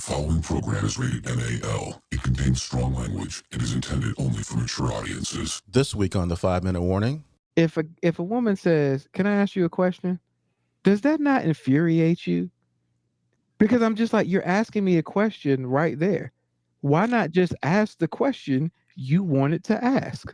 following program is rated NAL. It contains strong language. It is intended only for mature audiences. This week on the 5-minute warning. If a woman says, "Can I ask you a question?" Does that not infuriate you? Because I'm just like, you're asking me a question right there. Why not just ask the question you wanted to ask?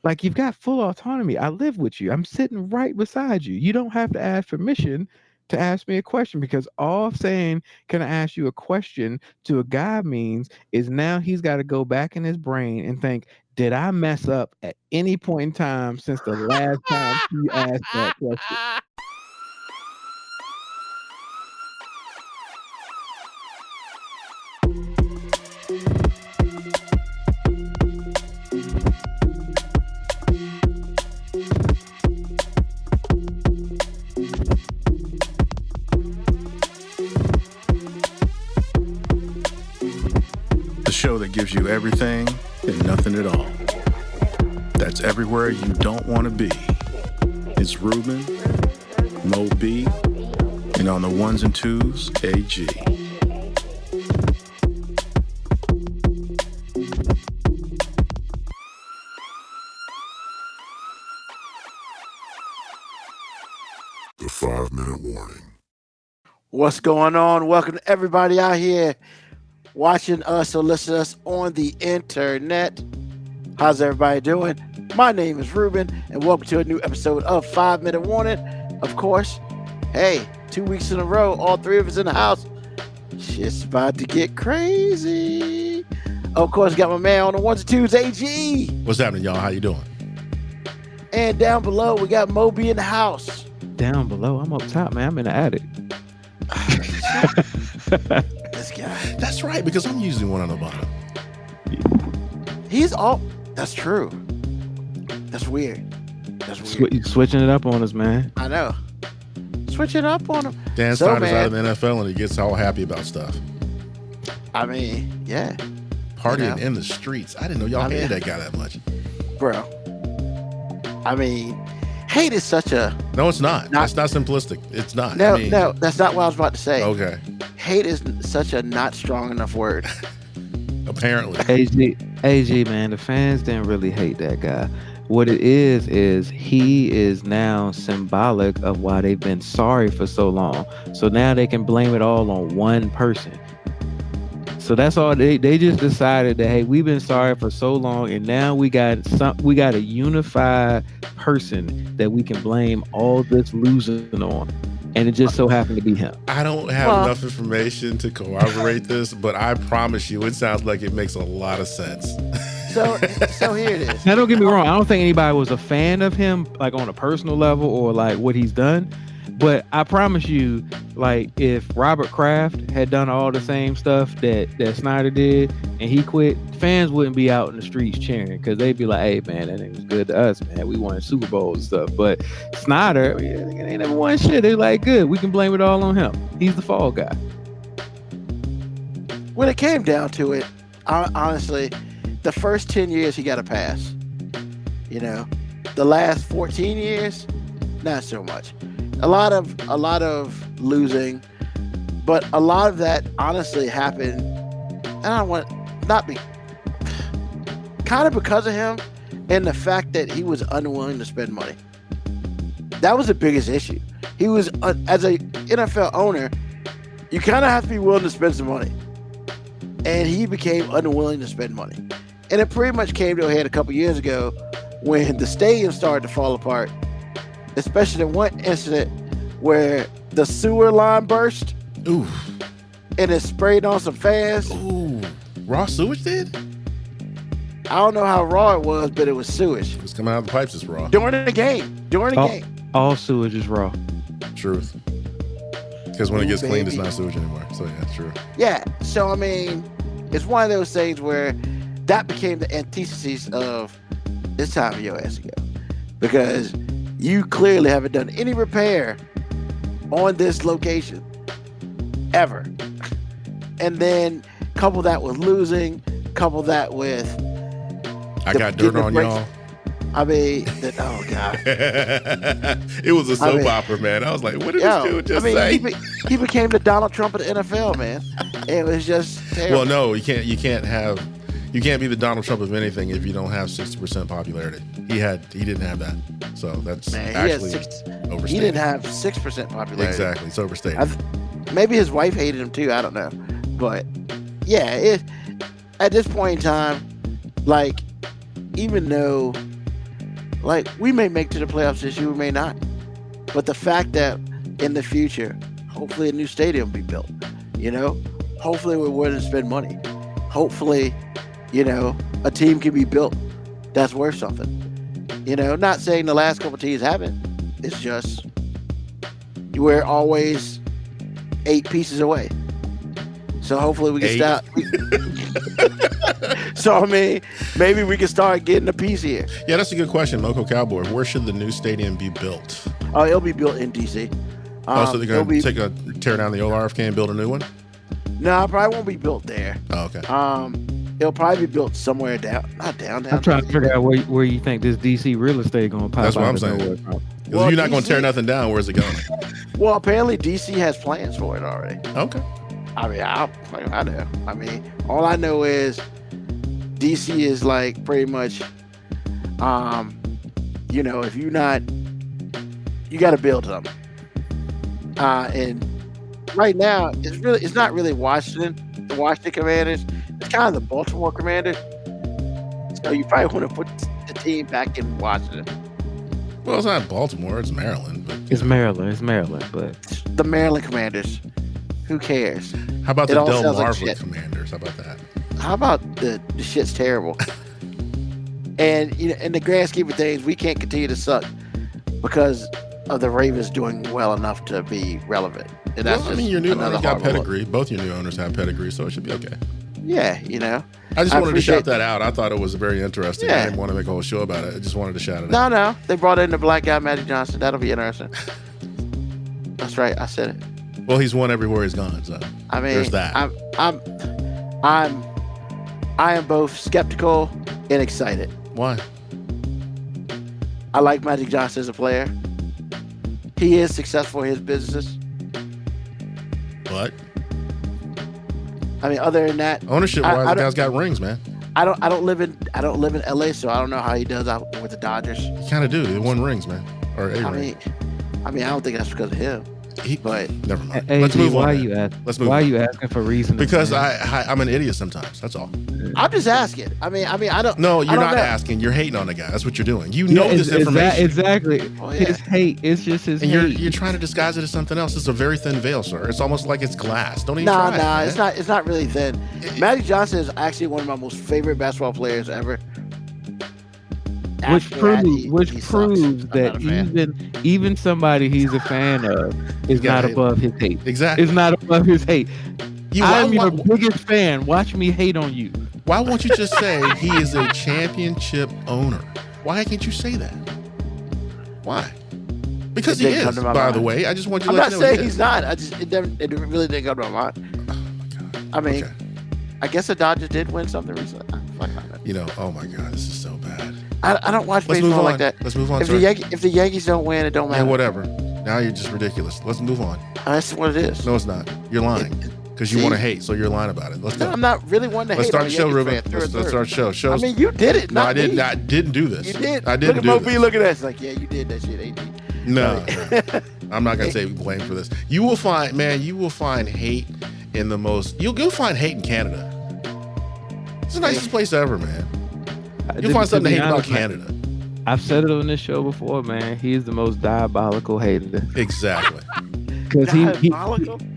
Like, you've got full autonomy. I live with you. I'm sitting right beside you. You don't have to ask permission to ask me a question, because all saying, "Can I ask you a question?" to a guy means is now he's got to go back in his brain and think, did I mess up at any point in time since the last time she asked that question? The show that gives you everything and nothing at all. That's everywhere you don't want to be. It's Ruben, Mo B, and on the ones and twos, AG. The 5-minute warning. What's going on? Welcome to everybody out here watching us or listening to us on the internet. How's everybody doing? My name is Ruben, and welcome to a new episode of 5-Minute Warning. Of course, hey, 2 weeks in a row, all three of us in the house. Shit's about to get crazy. Of course, got my man on the ones and twos, AG. What's happening, y'all? How you doing? And down below, we got Moby in the house. Down below, I'm up top, man. I'm in the attic. This guy. That's right, because I'm usually one on the bottom. He's all. That's true. That's weird. That's weird. Switching it up on us, man. I know. Switching up on him. Dan So, Snyder's out man, of the NFL and he gets all happy about stuff. I mean, yeah, Partying You know. in the streets. I didn't know y'all I mean- hated that guy that much. bro. I mean, hate is such a No, it's not. Not- That's not simplistic. It's not. no, I mean, no. That's not what I was about to say. Okay. Hate is such a not strong enough word. Apparently. AG, man, the fans didn't really hate that guy. What it is he is now symbolic of why they've been sorry for so long. So now they can blame it all on one person. So that's all they just decided that, hey, we've been sorry for so long, and now we got a unified person that we can blame all this losing on. And it just so happened to be him. I don't have Well- enough information to corroborate this, but I promise you it sounds like it makes a lot of sense. So here it is. Now, don't get me wrong. I don't think anybody was a fan of him, like on a personal level or like what he's done. But I promise you, like if Robert Kraft had done all the same stuff that Snyder did and he quit, fans wouldn't be out in the streets cheering, because they'd be like, "Hey, man, that thing was good to us, man. We won Super Bowls and stuff." But Snyder, yeah, they never won shit. They're like, "Good, we can blame it all on him. He's the fall guy." When it came down to it, honestly, the first 10 years he got a pass. You know, the last 14 years, not so much. A lot of losing, but a lot of that honestly happened, and I don't want not be kind of because of him and the fact that he was unwilling to spend money. That was the biggest issue. He was as a NFL owner, you kind of have to be willing to spend some money, and he became unwilling to spend money, and it pretty much came to a head a couple years ago when the stadium started to fall apart. Especially in one incident where the sewer line burst Ooh. and it sprayed on some fans. Ooh. Raw sewage did? I don't know how raw it was, but it was sewage. It was coming out of the pipes, it's raw. During the game. All sewage is raw. Truth. Because when it Ooh, gets cleaned, it's baby. not sewage anymore. So yeah, it's true. Yeah. So, I mean, it's one of those things where that became the antithesis of it's time for your ass to go. Because you clearly haven't done any repair on this location ever. And then couple that with losing, couple that with I got dirt on y'all. I mean, oh god. It was a soap mean, opera, man. I was like, what did Yo, this dude just I mean, say? he became the Donald Trump of the NFL, man. It was just terrible. Well, no, you can't be the Donald Trump of anything if you don't have 60% popularity. He didn't have that. So that's actually overstated. He didn't have 6% popularity. Exactly. It's overstated. Maybe his wife hated him too. I don't know. But yeah, at this point in time, like, even though, like, we may make to the playoffs this year, we may not. But the fact that in the future, hopefully a new stadium will be built, you know? Hopefully we're willing to spend money. Hopefully, you know, a team can be built that's worth something. You know, not saying the last couple teams haven't. It's just we're always 8 pieces away. So hopefully we can start. So I mean, maybe we can start getting a piece here. Yeah, that's a good question, Local Cowboy. Where should the new stadium be built? Oh, it'll be built in DC. So they're going to tear down the old RFK and build a new one? No, it probably won't be built there. Oh, okay. It'll probably be built somewhere not downtown. I'm trying to figure out where you think this DC real estate going to pop. That's what I'm saying. Well, if you're not going to tear nothing down, where's it going? Well, apparently DC has plans for it already. Okay. I mean, I know. I mean, all I know is DC is like pretty much, you know, if you're not, you got to build something. And right now, it's not really Washington, the Washington Commanders. It's kind of the Baltimore Commanders. So you probably want to put the team back in Washington. Well, it's not Baltimore, it's Maryland. But, it's Maryland, but the Maryland Commanders. Who cares? How about the Del Marva Commanders? How about that? How about the shit's terrible? And you know, in the grand scheme of things, we can't continue to suck because of the Ravens doing well enough to be relevant. And that's well, I mean, your new owner got pedigree. Both your new owners have pedigree, so it should be okay. Yeah, you know. I just wanted to shout that out. I thought it was very interesting. I didn't want to make a whole show about it. I just wanted to shout it out. No. They brought in the black guy, Magic Johnson. That'll be interesting. That's right. I said it. Well, he's won everywhere he's gone, so I mean, there's that. I am both skeptical and excited. Why? I like Magic Johnson as a player. He is successful in his business. But I mean, other than that, ownership wise, the guy's got rings, man. I don't live in LA, so I don't know how he does out with the Dodgers. You kind of do. They won rings, man, or a ring. I mean, I don't think that's because of him. But never mind. Hey, Let's move on. Why are you asking for reasons? Because I'm an idiot sometimes. That's all. I'm just asking. I mean, I don't. No, you're not asking. You're hating on the guy. That's what you're doing. You know this information. Exactly. Oh, yeah. His hate. It's just his hate. You're trying to disguise it as something else. It's a very thin veil, sir. It's almost like it's glass. Don't even try it. Nah, it's not. It's not really thin. Magic Johnson is actually one of my most favorite basketball players ever. Which proves that even somebody he's a fan of is not above his hate. Exactly. Is not above his hate. I'm your biggest fan. Watch me hate on you. Why won't you just say he is a championship owner? Why can't you say that? Why? Because he is, by the way. I just want you to let you know. I'm not saying he's not. It really didn't come to my mind. Oh my God. I mean, I guess the Dodgers did win something recently. You know, oh my God, this is so bad. I don't watch baseball like that. Let's move on. If the Yankees don't win, it don't matter. Yeah, whatever. Now you're just ridiculous. Let's move on. That's what it is. No, it's not. You're lying because you want to hate, so you're lying about it. Let's go. No, I'm not really wanting to hate. Let's start the show, Ruben. Let's start the show. I mean, you did it. No, I didn't. I didn't do this. You did. I didn't do this. Look at that. It's like, yeah, you did that shit, ain't you? No. I'm not gonna take blame for this. You will find hate in the most. You'll find hate in Canada. It's the nicest place ever, man. You'll find something to hate about Canada. I've said it on this show before, man. He's the most diabolical hater. Exactly. Because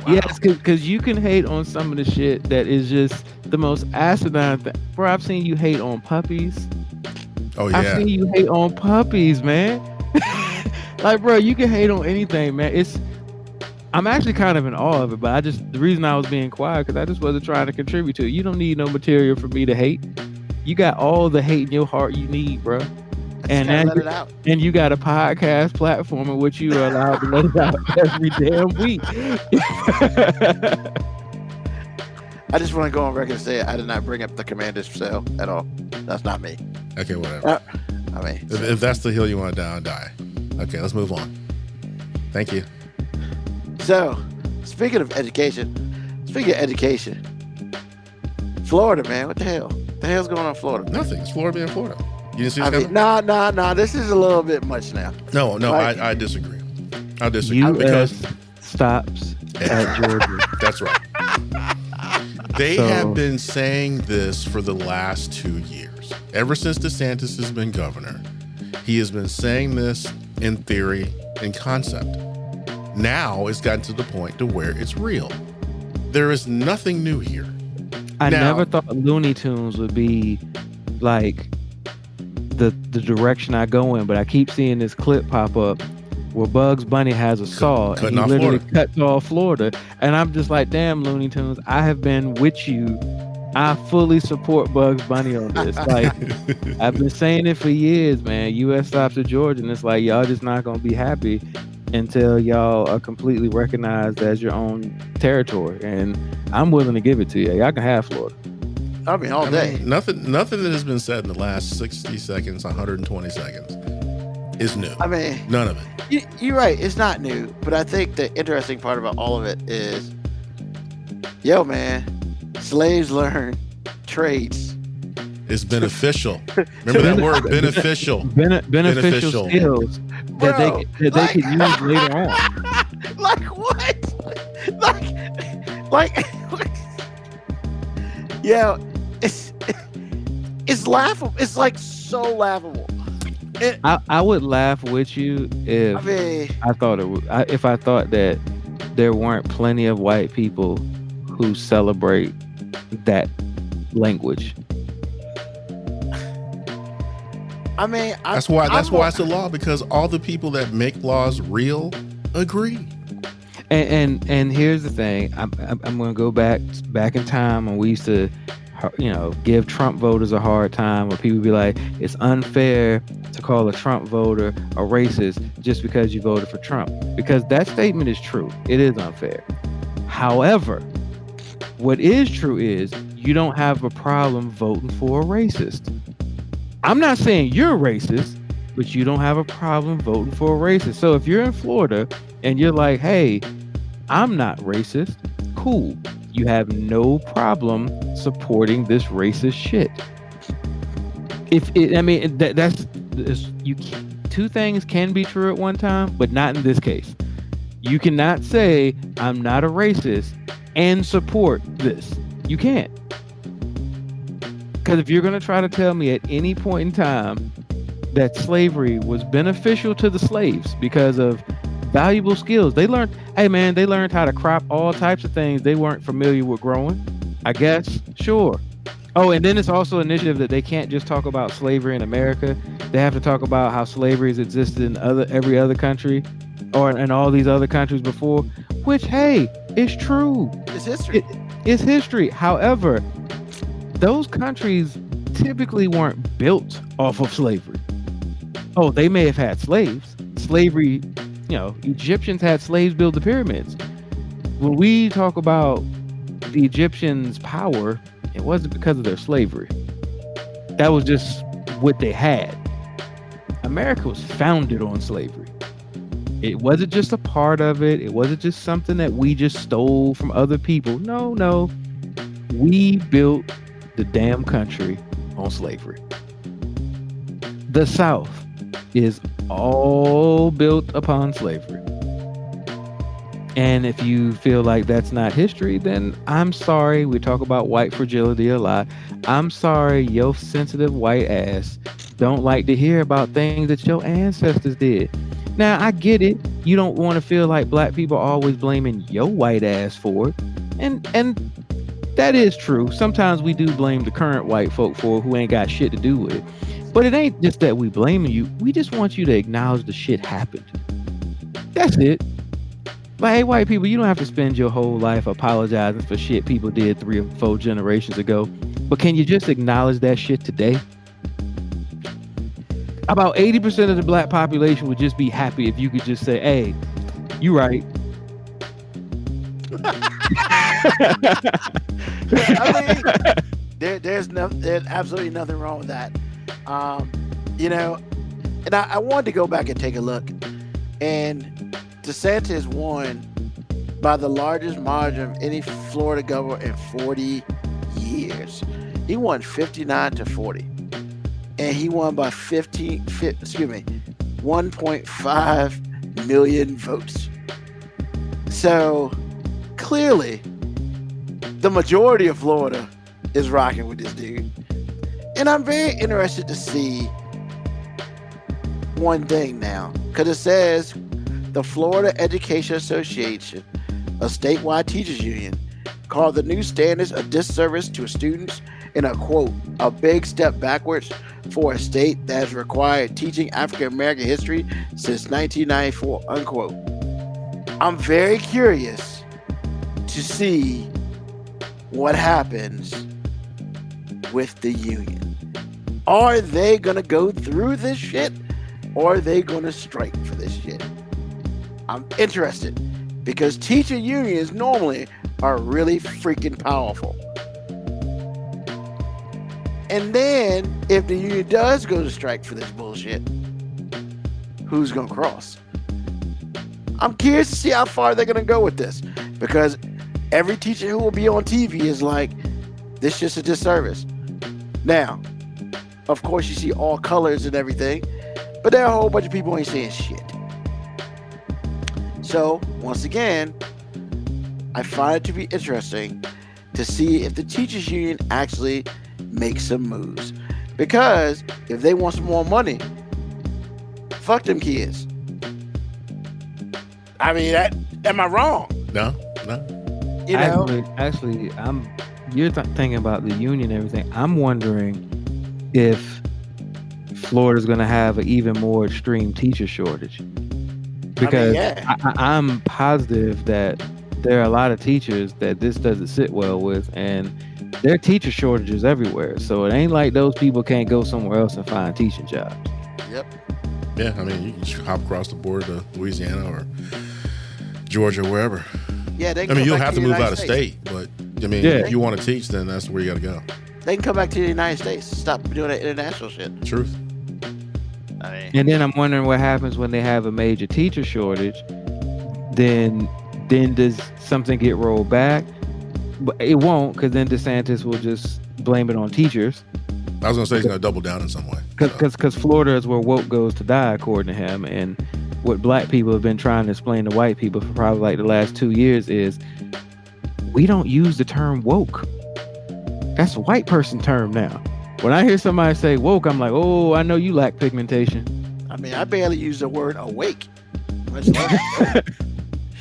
yes, because you can hate on some of the shit that is just the most asinine thing. Bro, I've seen you hate on puppies. Oh yeah. I've seen you hate on puppies, man. Like, bro, you can hate on anything, man. I'm actually kind of in awe of it, but the reason I was being quiet because I just wasn't trying to contribute to it. You don't need no material for me to hate. You got all the hate in your heart you need, bro. And you got a podcast platform in which you are allowed to let it out every damn week. I just want to go on record and say I did not bring up the Commanders for sale at all. That's not me. Okay, whatever. I mean, If that's the hill you want to die, die. Okay, let's move on. Thank you. so speaking of education, Florida, man, what the hell? The hell's going on in Florida? Nothing. It's Florida being Florida. You didn't see I this mean, coming? nah. This is a little bit much now. No, Like- I disagree. I disagree U.S. because stops at Georgia. that's right. They So- have been saying this for the last 2 years. Ever since DeSantis has been governor, he has been saying this in theory and concept. Now it's gotten to the point to where it's real. There is nothing new here. I Now- never thought Looney Tunes would be like the direction I go in, but I keep seeing this clip pop up where Bugs Bunny has a saw and cutting he off literally Florida. cuts off Florida. And I'm just like, damn, Looney Tunes, I have been with you. I fully support Bugs Bunny on this. Like, I've been saying it for years, man. U.S. stops at Georgia, and it's like, y'all just not going to be happy until y'all are completely recognized as your own territory. And I'm willing to give it to you. Y'all can have Florida. I mean, all I day. mean, nothing that has been said in the last 60 seconds, 120 seconds is new. I mean, None of it. you're right. It's not new, but I think the interesting part about all of it is, yo, man, slaves learn trades. It's beneficial. Remember that word, beneficial. Beneficial skills that Bro, they like- could use later on. Like what? Like, yo, it's laughable. It's like so laughable. I would laugh with you if I mean, I thought if I thought that there weren't plenty of white people who celebrate that language. That's why it's a law, because all the people that make laws real agree. And here's the thing. I'm going to go back in time when we used to, give Trump voters a hard time, where people be like, it's unfair to call a Trump voter a racist just because you voted for Trump. Because that statement is true. It is unfair. However, what is true is you don't have a problem voting for a racist. I'm not saying you're a racist, but you don't have a problem voting for a racist. So if you're in Florida and you're like, hey, I'm not racist, cool. You have no problem supporting this racist shit. Two things can be true at one time, but not in this case. You cannot say I'm not a racist and support this. You can't. Because if you're going to try to tell me at any point in time that slavery was beneficial to the slaves because of valuable skills, they learned how to crop all types of things they weren't familiar with growing, I guess, sure. Oh, and then it's also an initiative that they can't just talk about slavery in America. They have to talk about how slavery has existed in every other country, or in all these other countries before, which, hey, it's true. it's history. It's history. However, those countries typically weren't built off of slavery. Oh, they may have had slaves. Slavery, Egyptians had slaves build the pyramids. When we talk about the Egyptians' power, it wasn't because of their slavery. That was just what they had. America was founded on slavery. It wasn't just a part of it. It wasn't just something that we just stole from other people. No. We built the damn country on slavery. The South is all built upon slavery. And if you feel like that's not history, then I'm sorry. We talk about white fragility a lot. I'm sorry your sensitive white ass don't like to hear about things that your ancestors did. Now, I get it. You don't want to feel like black people are always blaming your white ass for it. And that is true. Sometimes we do blame the current white folk for it, who ain't got shit to do with it. But it ain't just that we blaming you. We just want you to acknowledge the shit happened. That's it. Like, hey, white people, you don't have to spend your whole life apologizing for shit people did 3 or 4 generations ago. But can you just acknowledge that shit today? About 80% of the black population would just be happy if you could just say, hey, you right. I mean, there's absolutely nothing wrong with that. You know, and I wanted to go back and take a look. And DeSantis won by the largest margin of any Florida governor in 40 years. He won 59-40. And he won by 1.5 million votes. So clearly, the majority of Florida is rocking with this dude. And I'm very interested to see one thing now, because it says the Florida Education Association, a statewide teachers union, called the new standards a disservice to students and a quote, a big step backwards for a state that has required teaching African American history since 1994, unquote. I'm very curious to see what happens with the union. Are they going to go through this shit, or are they going to strike for this shit? I'm interested, because teacher unions normally are really freaking powerful. And then, if the union does go to strike for this bullshit, who's going to cross? I'm curious to see how far they're going to go with this, because every teacher who will be on TV is like, this is just a disservice. Now, of course, you see all colors and everything, but there are a whole bunch of people who ain't saying shit. So, once again, I find it to be interesting to see if the teachers union actually makes some moves. Because if they want some more money, fuck them kids. I mean, am I wrong? No. You know? Actually, you're thinking about the union and everything. I'm wondering if Florida's going to have an even more extreme teacher shortage. Because I'm positive that there are a lot of teachers that this doesn't sit well with, and there are teacher shortages everywhere. So it ain't like those people can't go somewhere else and find teaching jobs. Yep. Yeah, I mean, you can just hop across the border to Louisiana or Georgia, wherever. Yeah, I mean, you'll have to move out of state, but I mean, if you want to teach, then that's where you got to go. They can come back to the United States. Stop doing that international shit. Truth. And then I'm wondering what happens when they have a major teacher shortage. Then does something get rolled back? But it won't, because then DeSantis will just blame it on teachers. I was going to say he's going to double down in some way. Because Florida is where woke goes to die, according to him. And what black people have been trying to explain to white people for probably like the last 2 years is we don't use the term woke. That's a white person term now. When I hear somebody say woke, I'm like, oh, I know you lack pigmentation. I mean, I barely use the word awake.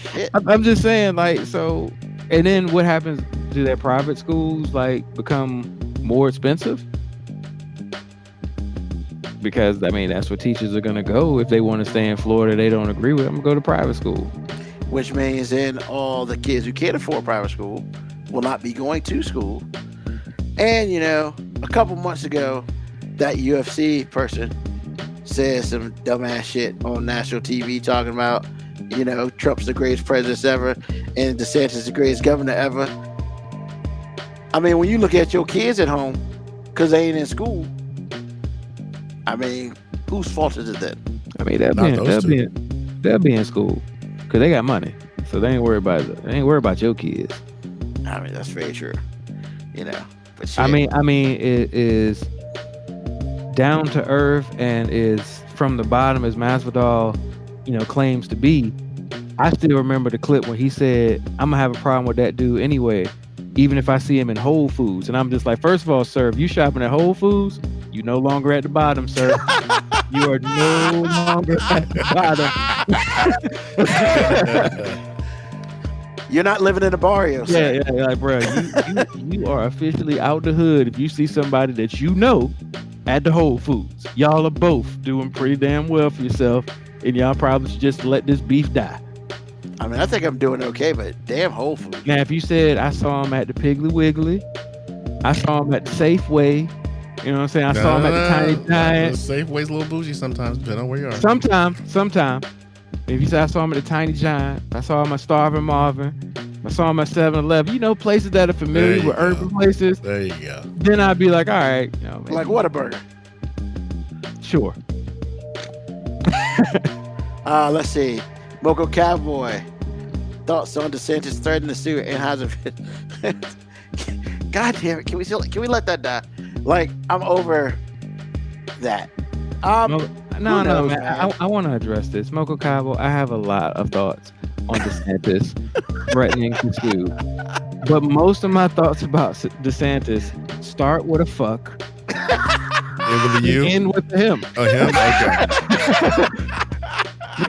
Shit. I'm just saying, like, so, and then what happens? Do their private schools like become more expensive? Because I mean, that's where teachers are gonna go if they want to stay in Florida. They don't agree with them, go to private school. Which means then all the kids who can't afford private school will not be going to school. And you know, a couple months ago, that UFC person said some dumbass shit on national TV talking about, you know, Trump's the greatest president ever and DeSantis is the greatest governor ever. I mean, when you look at your kids at home because they ain't in school, I mean, whose fault is it then? I mean, they'll be in school because they got money, so they ain't worried about your kids. I mean, that's very true. You know, but shit. I mean, it is down to earth and is from the bottom as Masvidal, you know, claims to be. I still remember the clip when he said, "I'm gonna have a problem with that dude anyway, even if I see him in Whole Foods." And I'm just like, first of all, sir, if you shopping at Whole Foods, you no longer at the bottom, sir. You are no longer at the bottom. You're not living in a barrio, sir. Yeah, like, bro, you are officially out the hood if you see somebody that you know at the Whole Foods. Y'all are both doing pretty damn well for yourself, and y'all probably should just let this beef die. I mean, I think I'm doing okay, but damn Whole Foods. Now, if you said I saw him at the Piggly Wiggly, I saw him at the Safeway, you know what I'm saying? I saw him at the Tiny Giant. Safeway's a little bougie sometimes, depending on where you are. Sometime. If you say I saw him at the Tiny Giant, I saw him at Starving Marvin, I saw him at 7-Eleven, you know, places that are familiar with urban places. There you go. Then I'd be like, all right. You know, like Whataburger. Sure. Let's see. Moco Cowboy. Thoughts on DeSantis threatening to sue Anheuser? God damn it! Can we let that die? Like, I'm over that. No, who no, knows, man. I want to address this. Moco Cabo, I have a lot of thoughts on DeSantis threatening to sue. But most of my thoughts about DeSantis start with a fuck End with the you? end with the him. Oh, him? Okay.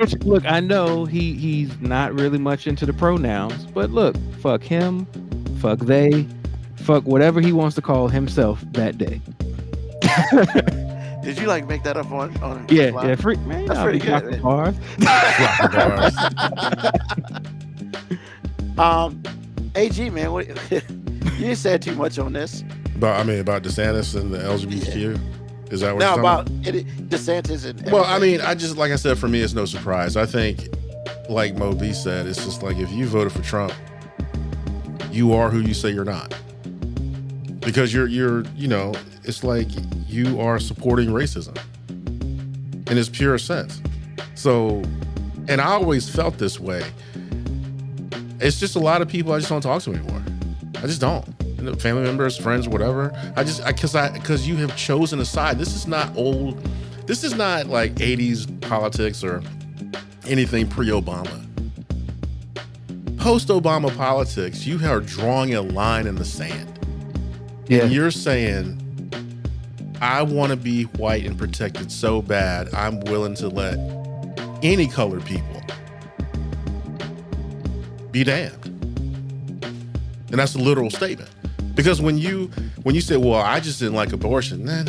Which, look, I know he's not really much into the pronouns, but look, fuck him, fuck they, fuck whatever he wants to call himself that day. Did you like make that up on Yeah, fly? yeah, freak man. That's I'll pretty be good, dropping Bars. Um, AG man, what, you didn't say too much on this. About DeSantis and the LGBTQ. Is that what No, you're talking about DeSantis and Well, I everything. mean, I just, like I said, for me, it's no surprise. I think, like Mo B said, it's just like if you voted for Trump, you are who you say you're not. Because you're you know, it's like you are supporting racism in its pure sense. So, and I always felt this way. It's just a lot of people I just don't talk to anymore. I just don't. Family members, friends, whatever. Because you have chosen a side. This is not old. This is not like 80s politics or anything pre-Obama. Post-Obama politics, you are drawing a line in the sand. Yeah. And you're saying, I want to be white and protected so bad, I'm willing to let any colored people be damned. And that's a literal statement. Because when you say, well, I just didn't like abortion. No.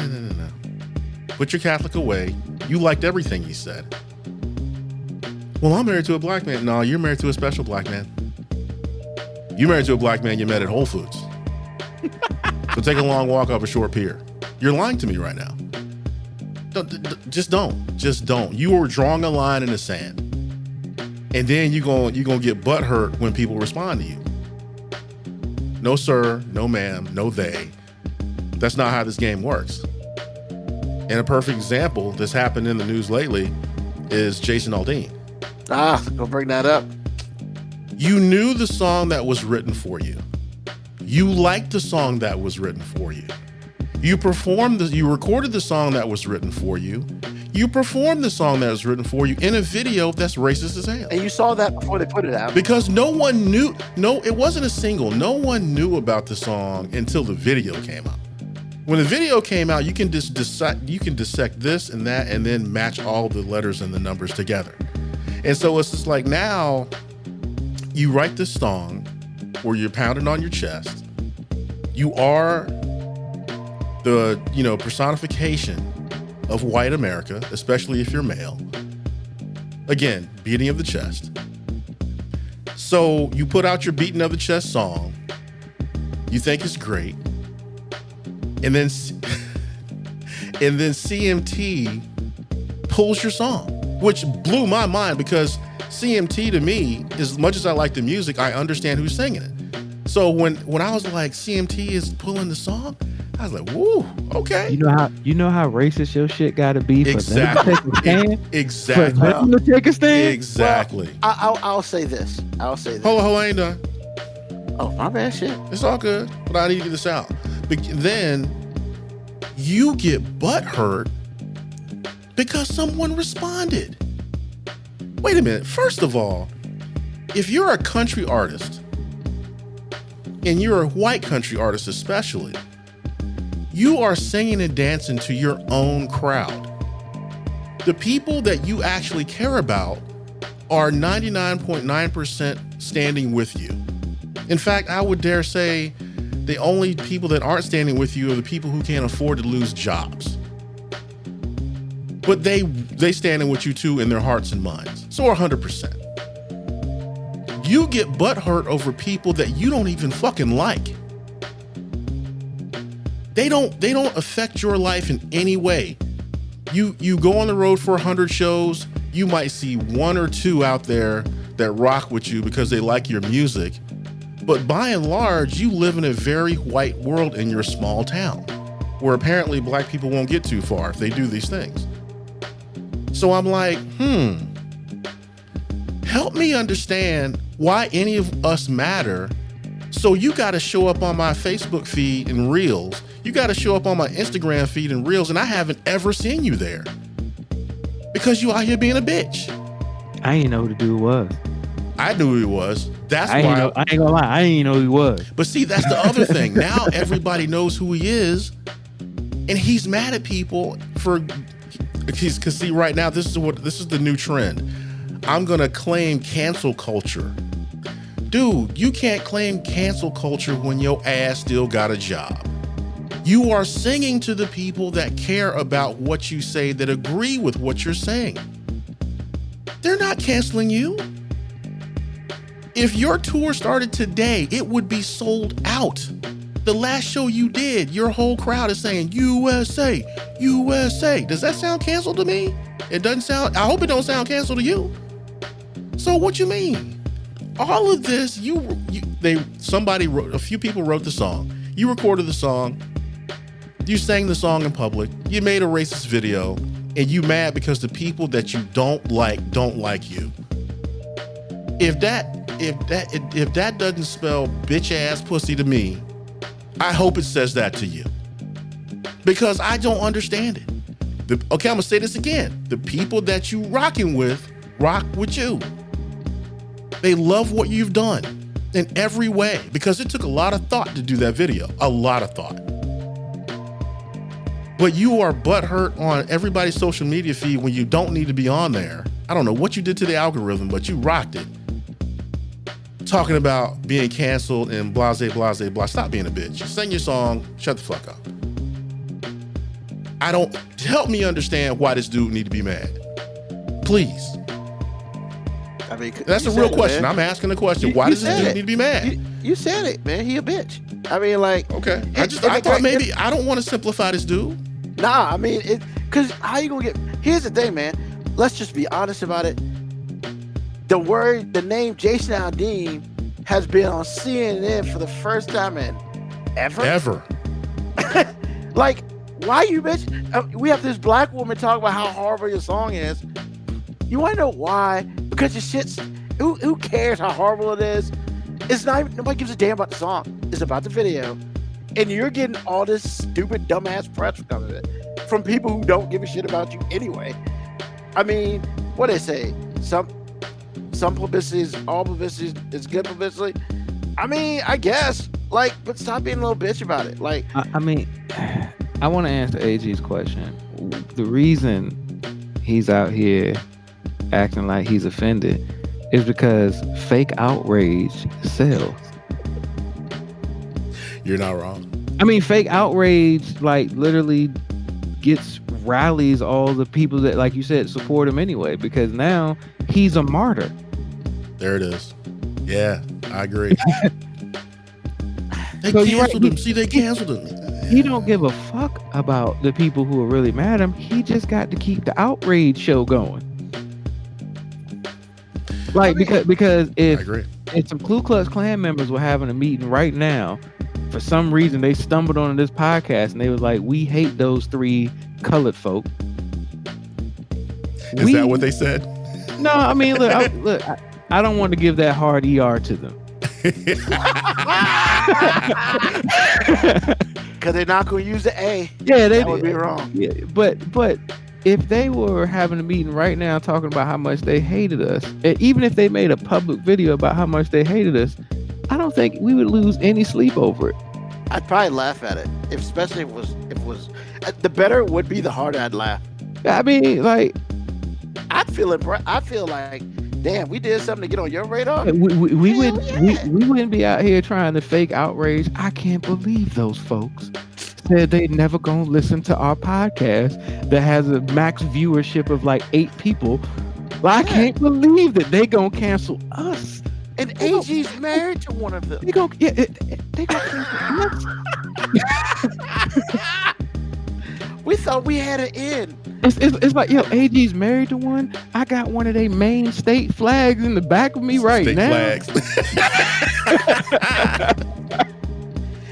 Put your Catholic away. You liked everything he said. Well, I'm married to a black man. No, you're married to a special black man. You married to a black man you met at Whole Foods. So take a long walk up a short pier. You're lying to me right now. Just don't. You are drawing a line in the sand. And then you're gonna get butthurt when people respond to you. No sir, no ma'am, no they. That's not how this game works. And a perfect example that's happened in the news lately is Jason Aldean. Go bring that up. You knew the song that was written for you. You liked the song that was written for you. You recorded the song that was written for you. You performed the song that was written for you in a video that's racist as hell. And you saw that before they put it out. Because no one knew. No, it wasn't a single. No one knew about the song until the video came out. When the video came out, you can dissect this and that and then match all the letters and the numbers together. And so it's just like now you write this song where you're pounding on your chest. You are the, personification of white America, especially if you're male. Again, beating of the chest. So you put out your beating of the chest song. You think it's great. And then CMT pulls your song, which blew my mind because CMT to me, as much as I like the music, I understand who's singing it. So when I was like, CMT is pulling the song, I was like, woo, okay. You know how racist your shit gotta be for them to take a stand? Exactly. For them to take a stand? Exactly. Well, I'll say this. Hold on, I ain't done. Oh, my bad shit. It's all good, but I need to get this out. But then you get butthurt because someone responded. Wait a minute. First of all, if you're a country artist, and you're a white country artist especially, you are singing and dancing to your own crowd. The people that you actually care about are 99.9% standing with you. In fact, I would dare say the only people that aren't standing with you are the people who can't afford to lose jobs. But they standing with you too in their hearts and minds. So 100%. You get butthurt over people that you don't even fucking like. They don't affect your life in any way. You go on the road for 100 shows, you might see one or two out there that rock with you because they like your music. But by and large, you live in a very white world in your small town, where apparently black people won't get too far if they do these things. So I'm like, help me understand why any of us matter. So you got to show up on my Facebook feed and reels. You got to show up on my Instagram feed and reels, and I haven't ever seen you there because you out here being a bitch. I didn't know who the dude was. I knew who he was. That's I why. ain't gonna lie. I didn't know who he was. But see, that's the other thing. Now everybody knows who he is, and he's mad at people for. Because see, right now this is the new trend. I'm gonna claim cancel culture. Dude, you can't claim cancel culture when your ass still got a job. You are singing to the people that care about what you say, that agree with what you're saying. They're not canceling you. If your tour started today, it would be sold out. The last show you did, your whole crowd is saying, USA, USA. Does that sound canceled to me? It doesn't sound, I hope it don't sound canceled to you. So what you mean? All of this, somebody wrote, a few people wrote the song. You recorded the song. You sang the song in public. You made a racist video, and you mad because the people that you don't like you. If that doesn't spell bitch ass pussy to me, I hope it says that to you, because I don't understand it. Okay, I'm gonna say this again. The people that you rocking with rock with you. They love what you've done in every way, because it took a lot of thought to do that video. A lot of thought. But you are butthurt on everybody's social media feed when you don't need to be on there. I don't know what you did to the algorithm, but you rocked it. Talking about being canceled and blase, blase, blah. Stop being a bitch. Sing your song. Shut the fuck up. Help me understand why this dude need to be mad. Please. I mean, that's a real question. Man. I'm asking the question. Why does this dude need to be mad? You said it, man. He a bitch. I mean, like. Okay. I thought maybe I don't want to simplify this dude. Nah, I mean, because how you gonna get? Here's the thing, man. Let's just be honest about it. The name Jason Aldean has been on CNN for the first time in ever. Like, why you bitch? We have this black woman talk about how horrible your song is. You want to know why? Because your shit's. Who cares how horrible it is? It's not. Nobody gives a damn about the song. It's about the video, and you're getting all this stupid, dumbass press because of it from people who don't give a shit about you anyway. I mean, what they say? Some publicity is all publicity is good publicity. I mean, I guess. Like, but stop being a little bitch about it. Like, I mean, I want to answer AG's question. The reason he's out here acting like he's offended is because fake outrage sells. You're not wrong. I mean, fake outrage like literally rallies all the people that, like you said, support him anyway, because now he's a martyr. There it is. Yeah, I agree. They canceled him. See, they canceled him. He don't give a fuck about the people who are really mad at him. He just got to keep the outrage show going. Like, because if some Ku Klux Klan members were having a meeting right now, for some reason they stumbled on this podcast and they was like, we hate those 3 colored folk. Is that what they said? No, I mean, look, I don't want to give that hard ER to them. Because they're not going to use the A. Yeah, that would be wrong. Yeah, but if they were having a meeting right now talking about how much they hated us, even if they made a public video about how much they hated us, I don't think we would lose any sleep over it. I'd probably laugh at it, especially if it was. The better it would be, the harder I'd laugh. I mean, like, I feel like, damn, we did something to get on your radar. We wouldn't be out here trying to fake outrage. I can't believe those folks said they never gonna listen to our podcast that has a max viewership of like 8 people. Well, I can't believe that they gonna cancel us. And AG's married to one of them. They gonna cancel us. We thought we had an in. It's like, yo, AG's married to one. I got one of their main state flags in the back of me right now.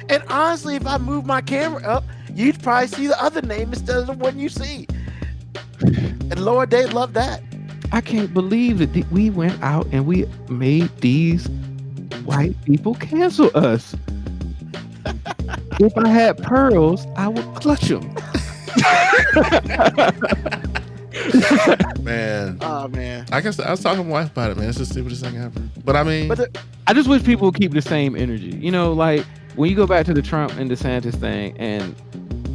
And honestly, if I move my camera up, you'd probably see the other name instead of the one you see. And Lord, they love that. I can't believe that we went out and we made these white people cancel us. If I had pearls, I would clutch them. Man. Oh man. I guess I was talking to my wife about it, man. It's the stupidest thing ever. But I mean, I just wish people would keep the same energy. You know, like when you go back to the Trump and DeSantis thing, and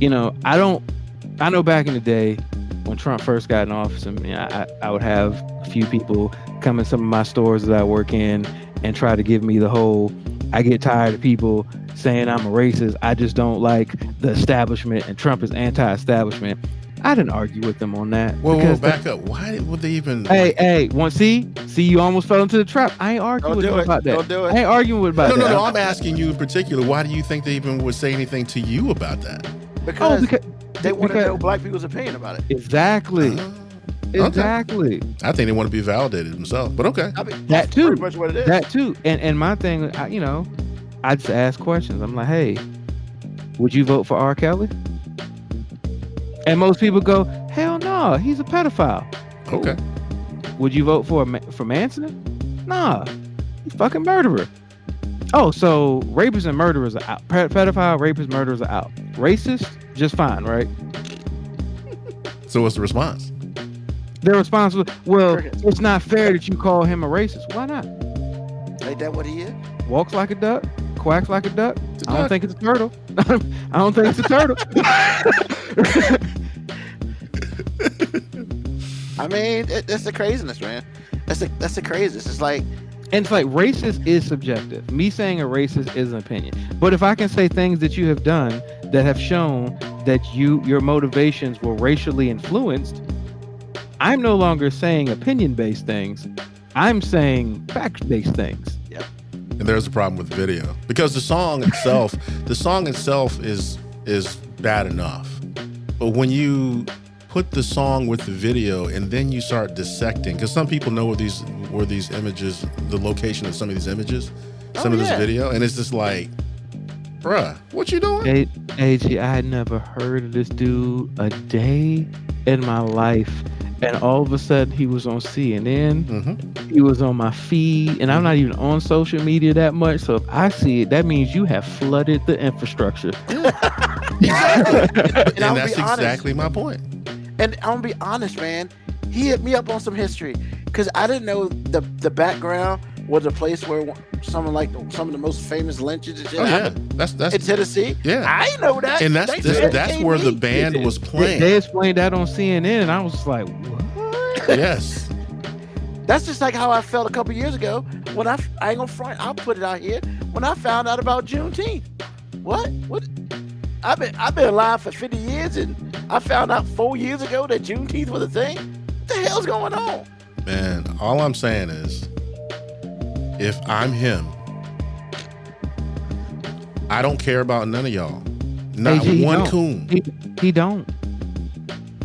you know, I know back in the day when Trump first got in office, I would have a few people come in some of my stores that I work in and try to give me the whole, I get tired of people saying I'm a racist. I just don't like the establishment, and Trump is anti-establishment. I didn't argue with them on that. Well, back up. Why would they even? Hey, see, you almost fell into the trap. I ain't arguing with them about that. Don't do it. I ain't arguing about that. No. I'm asking you in particular. Why do you think they even would say anything to you about that? Because they want to know black people's opinion about it. Exactly. Exactly. I think they want to be validated themselves, but okay. I mean, That too. Pretty much what it is. That too. And my thing, I just ask questions. I'm like, hey, would you vote for R. Kelly? And most people go, hell no, he's a pedophile. Cool. Okay. Would you vote for Manson? Nah, he's a fucking murderer. Oh, so rapists and murderers are out. Pedophile, rapists, murderers are out. Racist, just fine, right? So what's the response? They're responsible. Well, it's not fair that you call him a racist. Why not? Ain't that what he is? Walks like a duck, quacks like a duck. I don't think it's a turtle. I don't think it's a turtle. I mean, that's the craziness, man. That's the craziness. It's like, and it's like racist is subjective. Me saying a racist is an opinion. But if I can say things that you have done that have shown that your motivations were racially influenced, I'm no longer saying opinion-based things. I'm saying fact-based things. Yep. And there's a problem with video because the song itself is bad enough. But when you put the song with the video and then you start dissecting, because some people know where these images, the location of some of these images, some of this video, and it's just like, bruh, what you doing? AG, I had never heard of this dude a day in my life. And all of a sudden, he was on CNN. Mm-hmm. He was on my feed, and I'm not even on social media that much. So if I see it, that means you have flooded the infrastructure. Exactly. and that's exactly my point. And I'm gonna be honest, man. He hit me up on some history because I didn't know the background was a place where some of the most famous lynches and shit happened. That's in Tennessee. Yeah, I didn't know that. And that's where the band was playing. They explained that on CNN, and I was just like, what? Yes. That's just like how I felt a couple years ago when I ain't gonna front. I'll put it out here when I found out about Juneteenth. What? I've been alive for 50 years, and I found out 4 years ago that Juneteenth was a thing. What the hell's going on? Man, all I'm saying is, if I'm him, I don't care about none of y'all. Not one coon. He don't.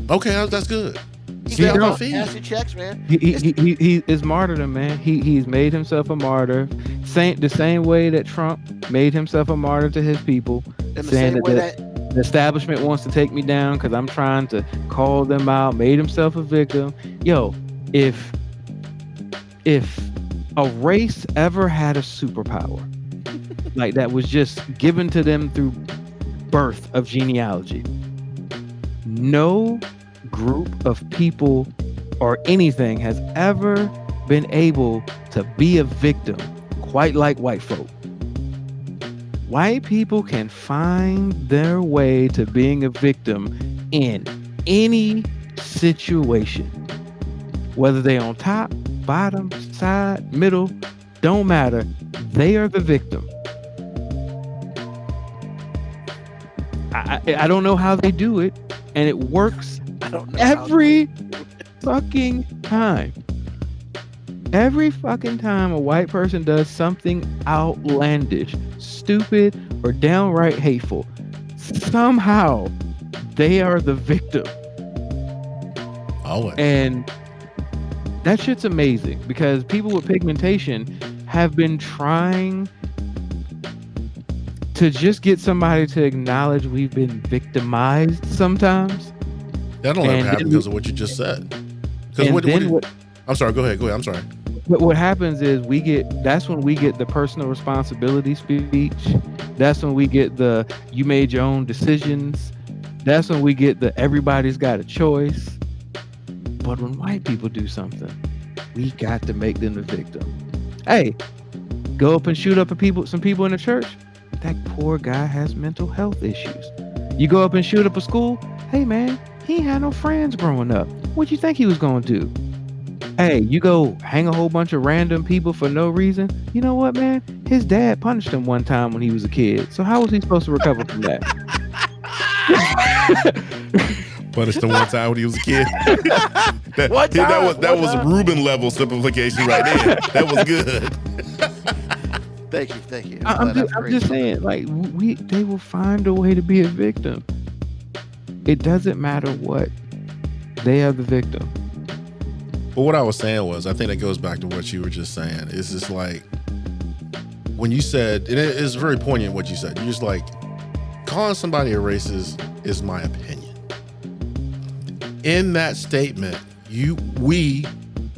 Okay, that's good. He don't. Casting checks, man. He is martyrdom, man. He's made himself a martyr. The same way that Trump made himself a martyr to his people, saying that the establishment wants to take me down because I'm trying to call them out. Made himself a victim. Yo, if a race ever had a superpower like that was just given to them through birth of genealogy, no group of people or anything has ever been able to be a victim quite like white folk. White people can find their way to being a victim in any situation, whether they're on top, bottom, side, middle, don't matter. They are the victim. I don't know how they do it, and it works every fucking time. Every fucking time a white person does something outlandish, stupid, or downright hateful, somehow they are the victim. Always. And that shit's amazing because people with pigmentation have been trying to just get somebody to acknowledge we've been victimized sometimes. That don't ever happen because of what you just said. Because And then I'm sorry. Go ahead. I'm sorry. what happens is that's when we get the personal responsibility speech. That's when we get the you made your own decisions. That's when we get the everybody's got a choice. But when white people do something, we got to make them the victim. Hey, go up and shoot up some people in the church. That poor guy has mental health issues. You go up and shoot up a school. Hey man, he ain't had no friends growing up. What you think he was gonna do? Hey, you go hang a whole bunch of random people for no reason. You know what, man? His dad punished him one time when he was a kid. So how was he supposed to recover from that? Punished him one time when he was a kid. that was a Reuben level simplification right there. That was good. Thank you. I'm just saying, like they will find a way to be a victim. It doesn't matter what. They are the victim. But what I was saying was, I think that goes back to what you were just saying. It's just like when you said, and it is very poignant what you said. You're just like, calling somebody a racist is my opinion. In that statement, we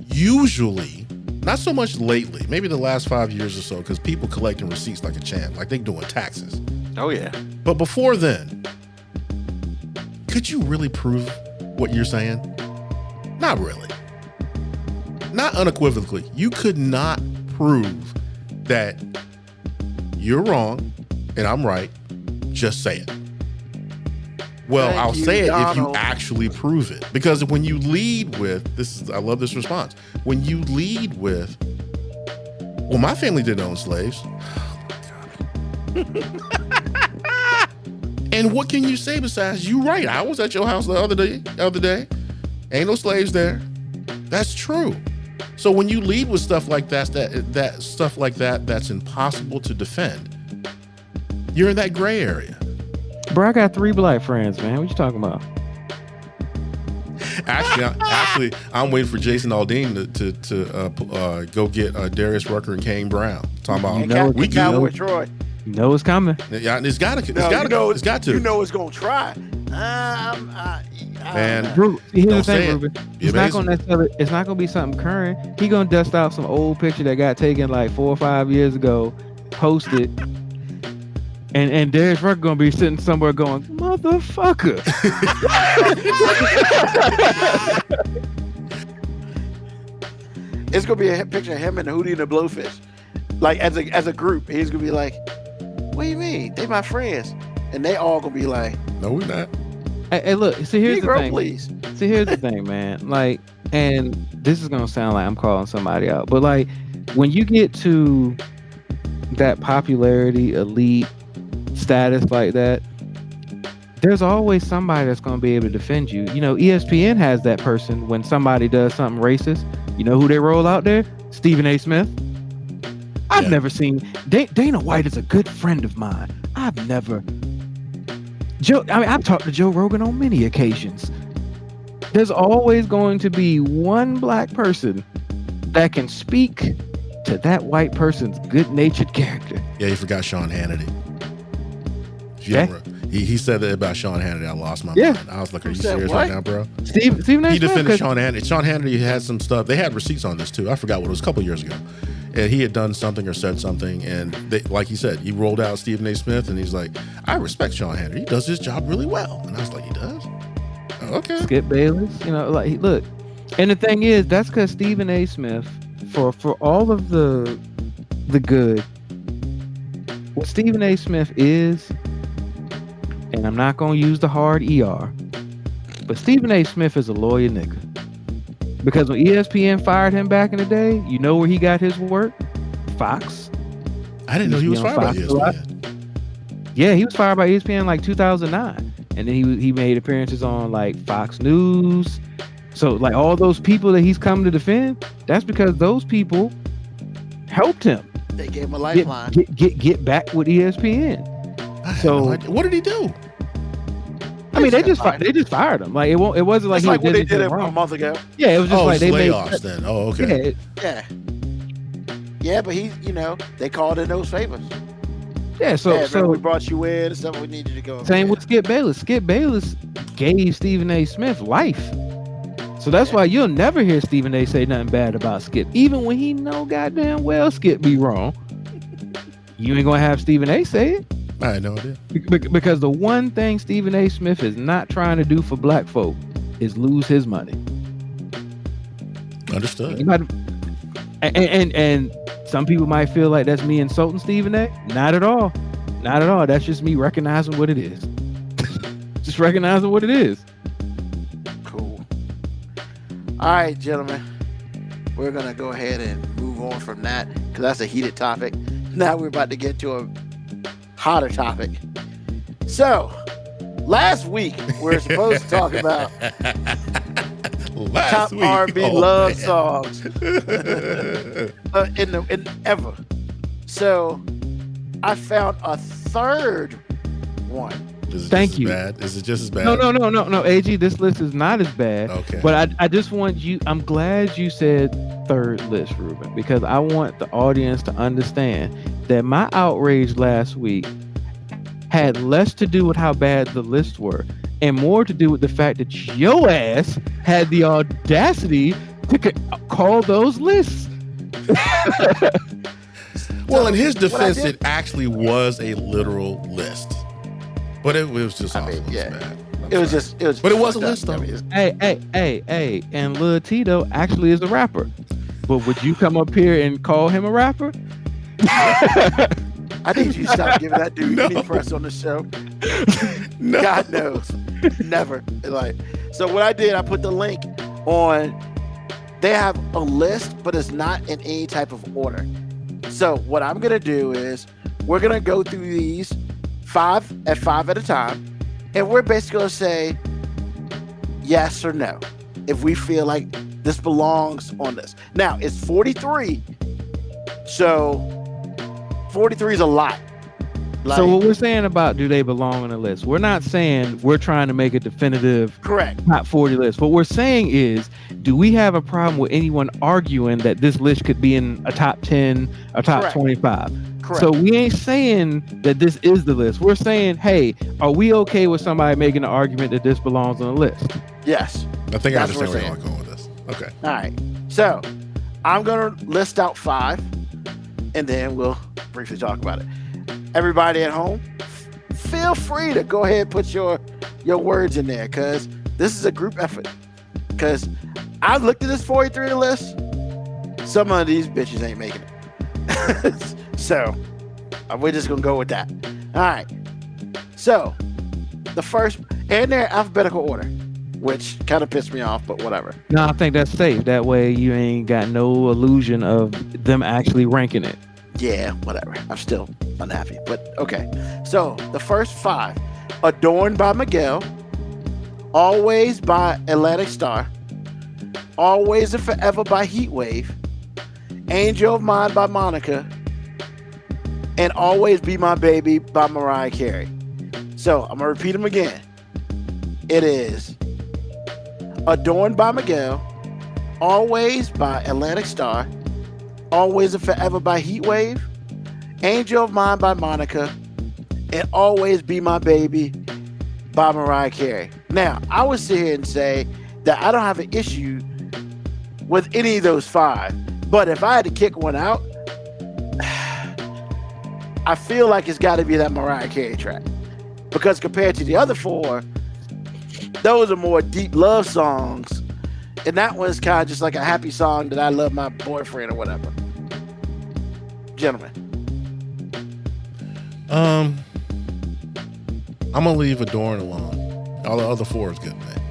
usually, not so much lately, maybe the last 5 years or so, because people collecting receipts like a champ, like they doing taxes. Oh yeah. But before then, could you really prove what you're saying? Not really. Not unequivocally. You could not prove that you're wrong and I'm right. Just say it. Well, I'll say it if you actually prove it. Because when you lead with, I love this response. When you lead with, well, my family didn't own slaves. And what can you say besides, you right, I was at your house the other day. Ain't no slaves there. That's true. So when you lead with stuff like that stuff like that's impossible to defend, you're in that gray area. Bro, I got 3 black friends, man. What you talking about? Actually, I'm waiting for Jason Aldean to go get Darius Rucker and Kane Brown. Talking about Troy. You know it's coming. Yeah, it's got to. You know it's gonna try. Man, here's the don't say thing, it. Ruben. Be It's not gonna be something current. He gonna dust out some old picture that got taken like 4 or 5 years ago, post it, and Darius Rucker gonna be sitting somewhere going, motherfucker. It's gonna be a picture of him and Hootie and the Blowfish, like as a group. He's gonna be like, "What do you mean? They my friends," and they all gonna be like, "No, we're not." Hey, look. See, here's the thing. Please. See, here's the thing, man. Like, and this is gonna sound like I'm calling somebody out, but like, when you get to that popularity, elite status like that, there's always somebody that's gonna be able to defend you. You know, ESPN has that person when somebody does something racist. You know who they roll out there? Stephen A. Smith. I've never seen Dana White is a good friend of mine. I've talked to Joe Rogan on many occasions. There's always going to be one black person that can speak to that white person's good-natured character. Yeah, you forgot Sean Hannity. Yeah. He said that about Sean Hannity. I lost my mind. I was like, are you serious right now, bro? Stephen A. He defended Sean Hannity. Sean Hannity had some stuff. They had receipts on this too. I forgot what it was, a couple years ago. And he had done something or said something, and like he said, he rolled out Stephen A. Smith, and he's like, I respect Sean Hannity. He does his job really well. And I was like, he does? Oh, okay. Skip Bayless, like, look. And the thing is, that's because Stephen A. Smith, for all of the good, what Stephen A. Smith is, and I'm not going to use the hard ER, but Stephen A. Smith is a lawyer nigga. Because when ESPN fired him back in the day, you know where he got his work? Fox. I didn't know he was fired by ESPN. Yeah, he was fired by ESPN in like 2009. And then he made appearances on like Fox News. So like all those people that he's come to defend, that's because those people helped him. They gave him a lifeline. Get back with ESPN. So what did he do? I mean, they just fired him. Like it wasn't like it's he like what they did wrong. a month ago. Yeah, it was just like they layoffs made then. Oh, okay. Yeah, but they called in those favors. Yeah, so we brought you in. Stuff we need you to go. Same with Skip Bayless. Skip Bayless gave Stephen A. Smith life. So that's why you'll never hear Stephen A. say nothing bad about Skip, even when he know goddamn well Skip be wrong. You ain't gonna have Stephen A. say it. I had no idea. Because the one thing Stephen A. Smith is not trying to do for black folk is lose his money. Understood. And some people might feel like that's me insulting Stephen A. Not at all. Not at all. That's just me recognizing what it is. Just recognizing what it is. Cool. All right, gentlemen. We're going to go ahead and move on from that because that's a heated topic. Now we're about to get to a hotter topic. So, last week we were supposed to talk about top R&B love songs in ever. So, I found a third one. Thank you. Bad? Is it just as bad? No. AG, this list is not as bad. Okay. But I just want you. I'm glad you said third list, Ruben, because I want the audience to understand that my outrage last week had less to do with how bad the lists were and more to do with the fact that your ass had the audacity to call those lists. Well, in his defense, it actually was a literal list. But it was just awful. Bad. It was But it was a list, though. Hey, and Lil Tito actually is a rapper. But would you come up here and call him a rapper? I need you to stop giving that dude any press on the show. No. God knows. Never. So what I did, I put the link on. They have a list, but it's not in any type of order. So what I'm going to do is we're going to go through these five at a time. And we're basically going to say yes or no if we feel like this belongs on this. Now, it's 43. So 43 is a lot. So what we're saying about do they belong on the list? We're not saying we're trying to make a definitive top 40 list. What we're saying is, do we have a problem with anyone arguing that this list could be in a top 10, a top 25? Correct. So we ain't saying that this is the list. We're saying, hey, are we okay with somebody making the argument that this belongs on the list? Yes. I think I understand where you're going with this. Okay. All right. So I'm going to list out 5, and then we'll briefly talk about it. Everybody at home, feel free to go ahead and put your words in there, because this is a group effort. Because I looked at this 43 list. Some of these bitches ain't making it. So we're just going to go with that. All right. So the first, and they're alphabetical order, which kind of pissed me off, but whatever. No, I think that's safe. That way you ain't got no illusion of them actually ranking it. Yeah, whatever. I'm still unhappy, but okay. So the first 5: Adorned by Miguel, Always by Atlantic Star, Always and Forever by Heatwave, Angel of Mine by Monica, and Always Be My Baby by Mariah Carey. So I'm gonna repeat them again. It is Adorned by Miguel, Always by Atlantic Star, Always and Forever by Heatwave, Angel of Mine by Monica, and Always Be My Baby by Mariah Carey. Now, I would sit here and say that I don't have an issue with any of those 5, but if I had to kick one out, I feel like it's got to be that Mariah Carey track, because compared to the other 4, those are more deep love songs, and that one's kind of just like a happy song that I love my boyfriend or whatever. Gentlemen. I'm gonna leave Adorn alone. All the other 4 is good, man.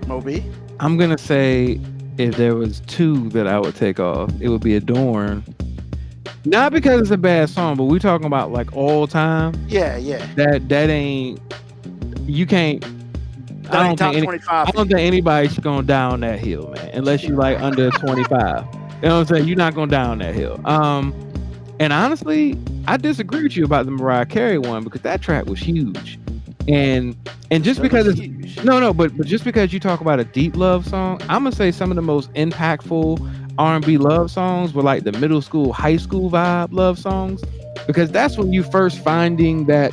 Moby? I'm gonna say if there was 2 that I would take off, it would be Adorn. Not because it's a bad song, but we're talking about like all time. Yeah. That ain't. You can't. I don't think anybody's going down that hill, man. Unless you like under 25. You know what I'm saying? You're not going down that hill. And honestly, I disagree with you about the Mariah Carey one, because that track was huge. And just because it's huge. But just because you talk about a deep love song, I'm gonna say some of the most impactful R&B love songs were like the middle school, high school vibe love songs, because that's when you first finding that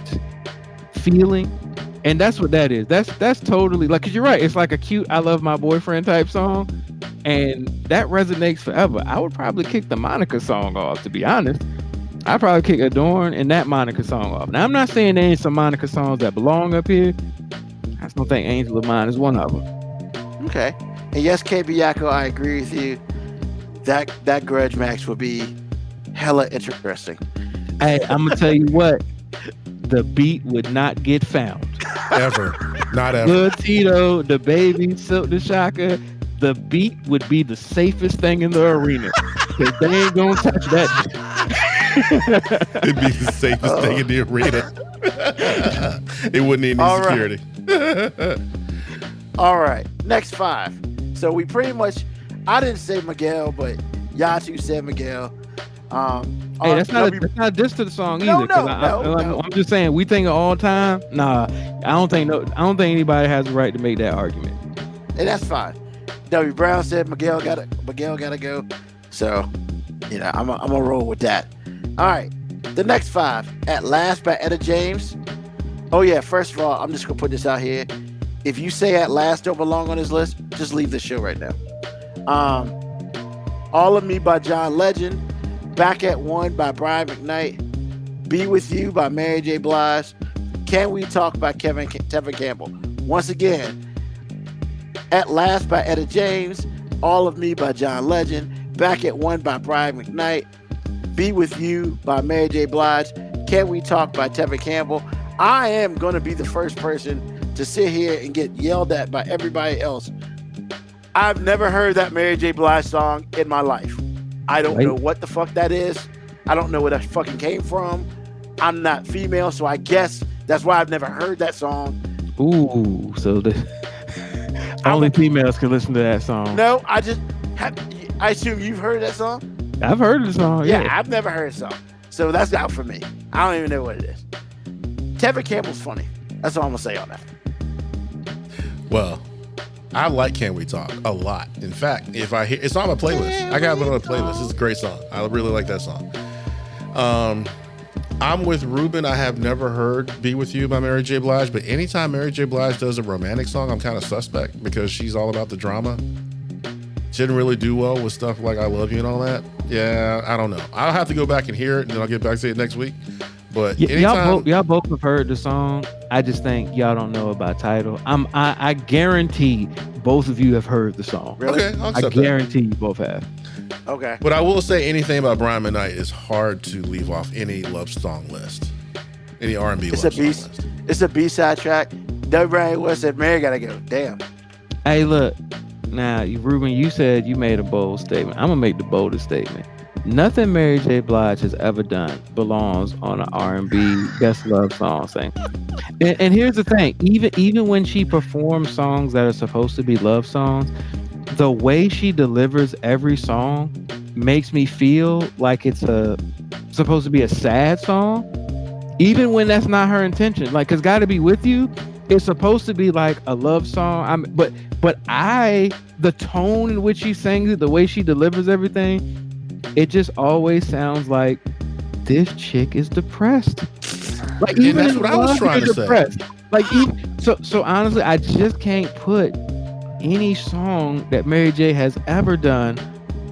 feeling And that's what that is. That's totally like, cause you're right. It's like a cute "I love my boyfriend" type song, and that resonates forever. I would probably kick the Monica song off, to be honest. I'd probably kick Adorn and that Monica song off. Now I'm not saying there ain't some Monica songs that belong up here. I just don't think Angel of Mine is one of them. Okay. And yes, KB Yako, I agree with you. That grudge match would be hella interesting. Hey, I'm gonna tell you what, the beat would not get found. Ever. Not ever. Good Tito, the baby, Silk the Shocker, the beat would be the safest thing in the arena. Cause they ain't gonna touch that. It'd be the safest thing in the arena. It wouldn't need any security. All right. Next 5. So we pretty much, I didn't say Miguel, but y'all two said Miguel. Hey, that's not a diss to the song either. No. I'm just saying, we think of all time. Nah, I don't think anybody has the right to make that argument. And that's fine. W. Brown said Miguel gotta go. So, I'm gonna roll with that. All right. The next 5. At Last by Etta James. Oh yeah, first of all, I'm just gonna put this out here. If you say At Last don't belong on this list, just leave the show right now. All of Me by John Legend. Back at One by Brian McKnight. Be With You by Mary J. Blige. Can We Talk by Tevin Campbell. Once again, At Last by Etta James. All of Me by John Legend. Back at One by Brian McKnight. Be With You by Mary J. Blige. Can We Talk by Tevin Campbell. I am going to be the first person to sit here and get yelled at by everybody else. I've never heard that Mary J. Blige song in my life. I don't know what the fuck that is. I don't know where that fucking came from. I'm not female, so I guess that's why I've never heard that song. Ooh, so only females can listen to that song. No, I assume you've heard that song? I've heard the song, yeah. I've never heard the song. So that's out for me. I don't even know what it is. Tevin Campbell's funny. That's all I'm going to say on that. Well, I like Can We Talk a lot. In fact, if I hear it's on my playlist. I got it on a playlist. It's a great song. I really like that song. I'm with Ruben. I have never heard Be With You by Mary J. Blige, but anytime Mary J. Blige does a romantic song, I'm kind of suspect because she's all about the drama. She didn't really do well with stuff like I Love You and all that. Yeah, I don't know. I'll have to go back and hear it, and then I'll get back to it next week. But y'all both have heard the song. I just think y'all don't know about title. I guarantee both of you have heard the song. Really? Okay, I guarantee you both have. Okay. But I will say anything about Brian McKnight is hard to leave off any love song list. Any R&B love song list. It's a B-side track. Everybody was said, Mary gotta go. Damn. Hey, look. Now, Ruben, you said you made a bold statement. I'm gonna make the boldest statement. Nothing Mary J. Blige has ever done belongs on an R&B best love song thing. And here's the thing: even when she performs songs that are supposed to be love songs, the way she delivers every song makes me feel like it's supposed to be a sad song, even when that's not her intention. Like, cause "Gotta Be With You" is supposed to be like a love song. But the tone in which she sings it, the way she delivers everything, it just always sounds like this chick is depressed. Like, even that's what I was trying to say. Like, so honestly, I just can't put any song that Mary J has ever done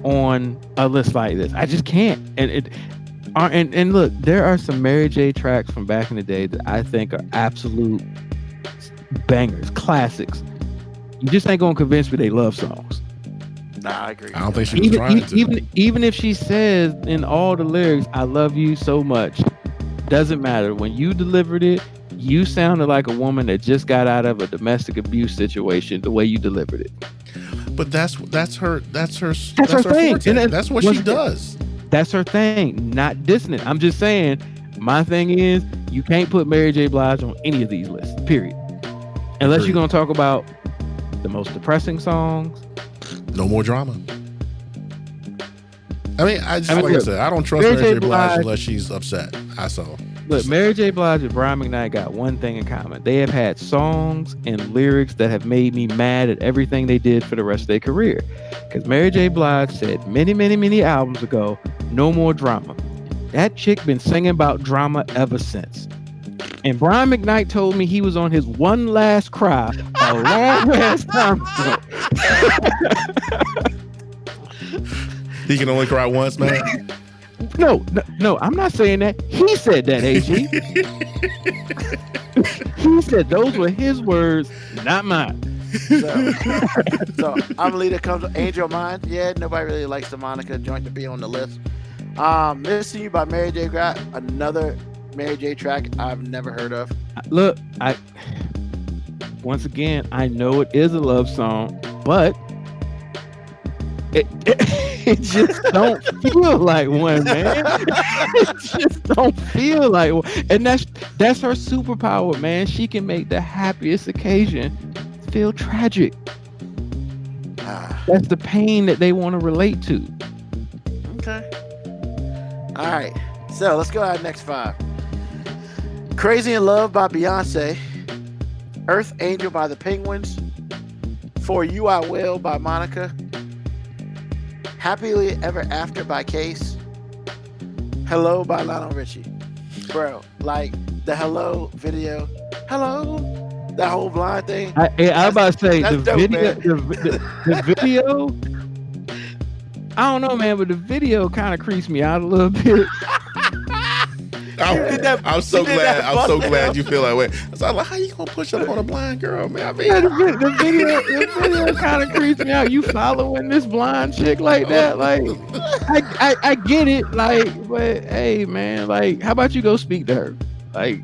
on a list like this. I just can't. And look, there are some Mary J tracks from back in the day that I think are absolute bangers, classics. You just ain't gonna convince me they love songs. Nah, I agree. I don't think she was trying to. Even if she says in all the lyrics, "I love you so much," doesn't matter. When you delivered it, you sounded like a woman that just got out of a domestic abuse situation. The way you delivered it. But that's her thing. forte. That's what she does. That's her thing. Not dissing it. I'm just saying. My thing is, you can't put Mary J. Blige on any of these lists. Period. Unless you're gonna talk about the most depressing songs. No more drama. Like I said, I don't trust Mary J. Blige unless she's upset. Look, Mary J. Blige and Brian McKnight got one thing in common. They have had songs and lyrics that have made me mad at everything they did for the rest of their career. Because Mary J. Blige said many, many, many albums ago, no more drama. That chick been singing about drama ever since. And Brian McKnight told me he was on his one last cry a long ass time ago. He can only cry once, man. No, I'm not saying that. He said that, AG. He said those were his words, not mine. So Amelita comes Angel of Mine. Yeah, nobody really likes the Monica joint to be on the list. Missing You by Mary J. Got another Mary J. track I've never heard of. Look, once again, I know it is a love song, but it just don't feel like one, man. It just don't feel like one. And that's her superpower, man. She can make the happiest occasion feel tragic. That's the pain that they want to relate to. Okay. All right. So let's go out next 5. Crazy in Love by Beyonce. Earth Angel by the Penguins. For You I Will by Monica. Happily Ever After by Case. Hello by Lionel Richie. Bro, like the Hello video. Hello. That whole blind thing. I was about to say the dope, video. man. The video. I don't know, man, but the video kind of creeps me out a little bit. I'm so glad you feel that way. So I'm like, how you gonna push up on a blind girl, man? I mean, Yeah, the video kind of creeps me out. You following this blind chick like that? Like, I get it. Like, but hey, man, like, how about you go speak to her? Like,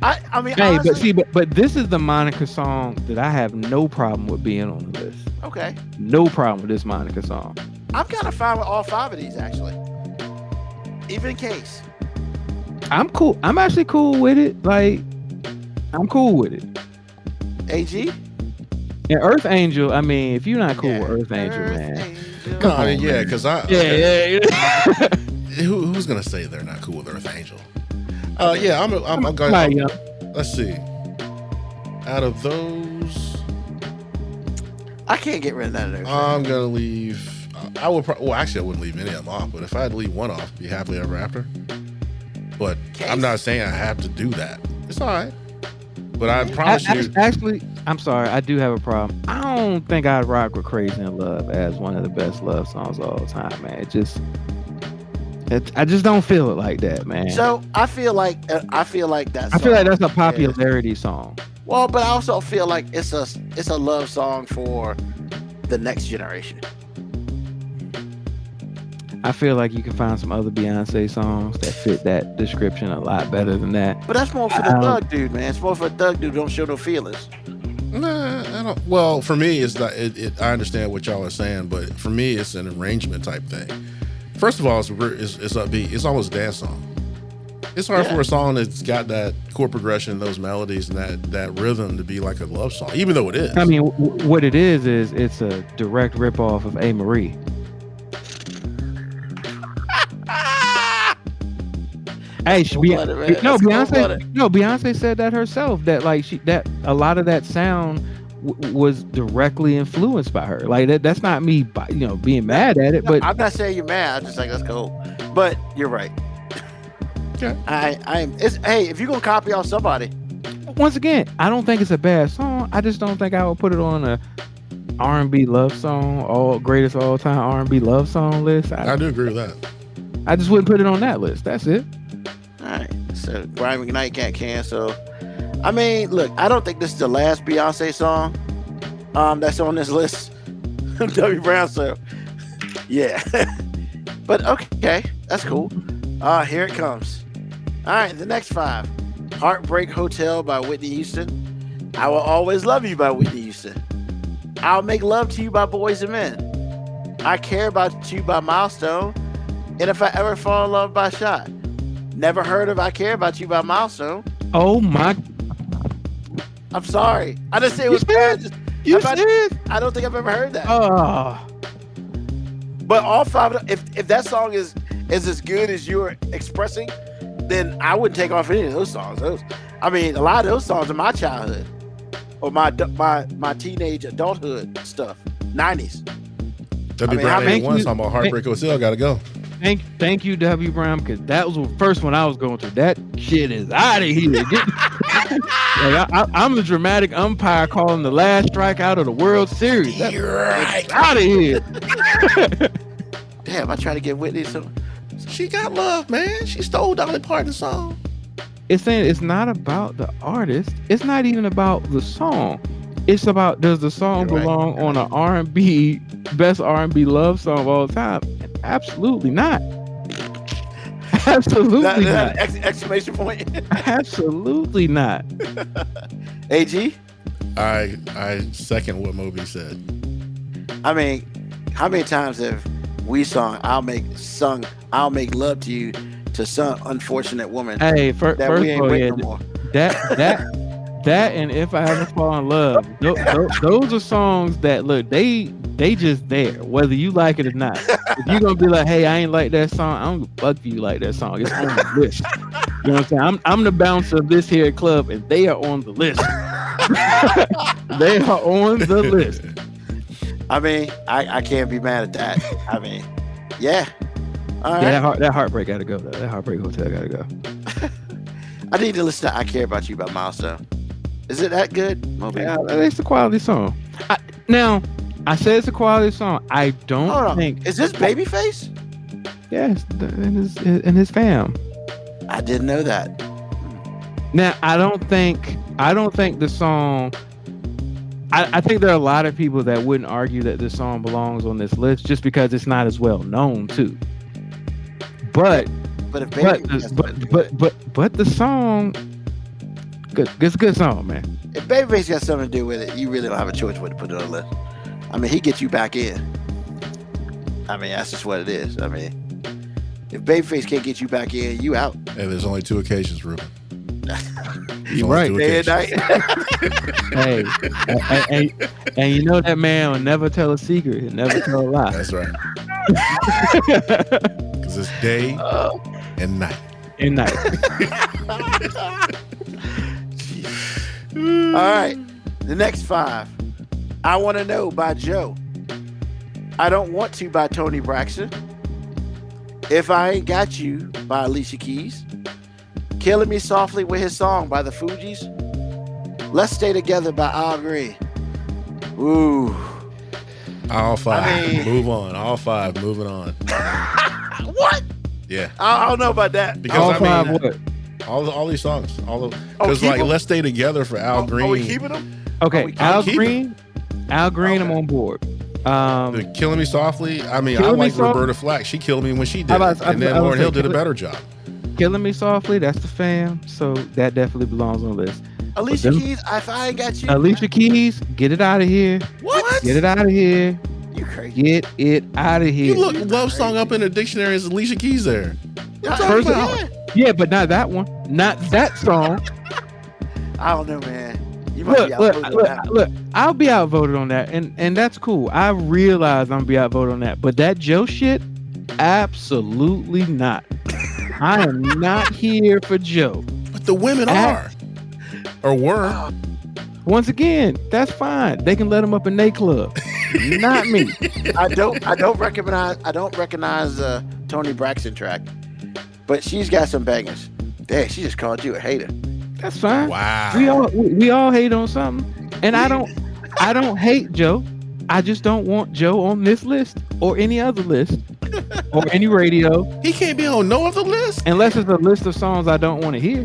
I mean, hey, honestly, but this is the Monica song that I have no problem with being on the list. okay. No problem with this Monica song. I'm kind of fine with all 5 of these, actually. Even Case. I'm cool. I'm actually cool with it. Like, I'm cool with it. AG? And Earth Angel, I mean, if you're not cool Yeah. with Earth Angel, man. Angel. no, I mean, yeah, because Yeah. who's gonna say they're not cool with Earth Angel? Yeah, I'm going. Right, yeah. Let's see. Out of those, I can't get rid of none of those. I'm gonna leave. I would. Actually, I wouldn't leave any of them off. But if I had to leave one off, it'd be Happily Ever After. But Case. I'm not saying I have to do that. It's all right. But I promise you. Actually, I'm sorry. I do have a problem. I don't think I'd rock with Crazy in Love as one of the best love songs of all time, man. I just don't feel it like that, man. So I feel like that's. I feel like that's a popularity song. Well, but I also feel like it's a love song for the next generation. I feel like you can find some other Beyonce songs that fit that description a lot better than that. But that's more for the thug dude, man. It's more for the thug dude who don't show no feelings. Nah, I don't. Well, for me, it's not. I understand what y'all are saying, but for me, it's an arrangement type thing. First of all, it's upbeat. It's almost a dance song. It's hard for a song that's got that chord progression, those melodies, and that rhythm to be like a love song, even though it is. I mean, what it is it's a direct ripoff of A. Marie. Hey, Beyonce said that herself. That like that a lot of that sound was directly influenced by her. Like that's not me, being mad at it. But I'm not saying you're mad. I'm just like, that's cool. But you're right. Okay. Hey, if you're gonna copy off somebody, once again, I don't think it's a bad song. I just don't think I would put it on a R&B love song, greatest all time R&B love song list. I do agree with that. I just wouldn't put it on that list. That's it. all right. So Brian McKnight can't cancel. I mean, look, I don't think this is the last Beyonce song that's on this list. W Brown, so yeah. But okay, that's cool. Here it comes. All right, the next 5. Heartbreak Hotel by Whitney Houston. I Will Always Love You by Whitney Houston. I'll Make Love to You by Boys and Men. I Care About You by Milestone. And If I Ever Fall in Love by Shot. Never heard of I Care About You by Milestone. Oh my! I'm sorry. I didn't say it was bad. You serious? I don't think I've ever heard that. Oh, But all 5, if that song is as good as you're expressing, then I wouldn't take off any of those songs. A lot of those songs are my childhood or my teenage adulthood stuff, 90s. W Brown thank 81 you. talking about Heartbreak Hotel. Gotta go. Thank you, W. Brown, because that was the first one I was going to. That shit is out of here. I'm the dramatic umpire calling the last strikeout of the World Series. That's right. Out of here. Damn, I try to get Whitney some. She got love, man. She stole Dolly Parton's song. It's saying it's not about the artist. It's not even about the song. It's about, does the song You're right. belong on an R&B, best R&B love song of all time? Absolutely not. Absolutely not. Exclamation point. Absolutely not. AG? I second what Moby said. I mean, how many times have we sung I'll make love to you to some unfortunate woman Hey, that first we of ain't all, with yeah, no more? that and If I Ever Fall in Love, those are songs that, look, they just there, whether you like it or not. If you're gonna be like, hey, I ain't like that song, I don't give a fuck if you like that song. It's on the list. You know what I'm saying? I'm the bouncer of this here club, and they are on the list. They are on the list. I mean, I can't be mad at that. I mean, yeah. All right. Yeah, that heartbreak gotta go though. That Heartbreak Hotel gotta go. I need to listen to I Care About You by Milestone. Is it that good? Moby? Yeah, it's a quality song. Now, I said it's a quality song. I don't think. Is this Babyface? Yes, in his fam. I didn't know that. Now, I don't think the song. I think there are a lot of people that wouldn't argue that this song belongs on this list just because it's not as well known too. But if the song, good. It's a good song, man. If Babyface got something to do with it, you really don't have a choice but to put it on the list. I mean, he gets you back in. I mean, that's just what it is. I mean, if Babyface can't get you back in, you out. Hey, there's only two occasions, Ruben. You're right. Day and night. Hey, and you know that man will never tell a secret. He'll never tell a lie. That's right. Because it's day and night. And night. All right. The next 5. I Want to Know by Joe. I Don't Want To by Tony Braxton. If I Ain't Got You by Alicia Keys. Killing Me Softly with His Song by the Fugees. Let's Stay Together by Al Green. Ooh. All 5. I mean- Move on. All 5. Moving on. What? Yeah. I don't know about that. Because All I five mean, what? all these songs, because keep like them? Let's Stay Together for Al Green. Are we keeping them? Okay, I'll Al keep Green. Al Green, I'm Okay. on board. The Killing Me Softly. I mean, I Killing Me like Softly? Roberta Flack. She killed me when she did How it. about- And then I was Lauryn Hill saying, did a better job. Killing Me Softly, that's the fam. So that definitely belongs on the list. Alicia them- Keys, If I Ain't Got You. Alicia Keys, get it out of here. What? Get it out of here. You crazy. Get it out of here. You look love song up in the dictionary as Alicia Keys there. First of all, yeah, but not that one. Not that song. I don't know, man. You might be outvoted on that. Look, I'll be outvoted on that, and that's cool. I realize I'm gonna be outvoted on that, but that Joe shit, absolutely not. I am not here for Joe. But the women are. Or were. Once again, that's fine. They can let him up in their club. Not me. I don't recognize the Tony Braxton track, but she's got some bangers. Dang, she just called you a hater. That's fine. Wow. We all hate on something, and I don't hate Joe. I just don't want Joe on this list or any other list or any radio, He can't be on no other list. unless it's a list of songs I don't want to hear.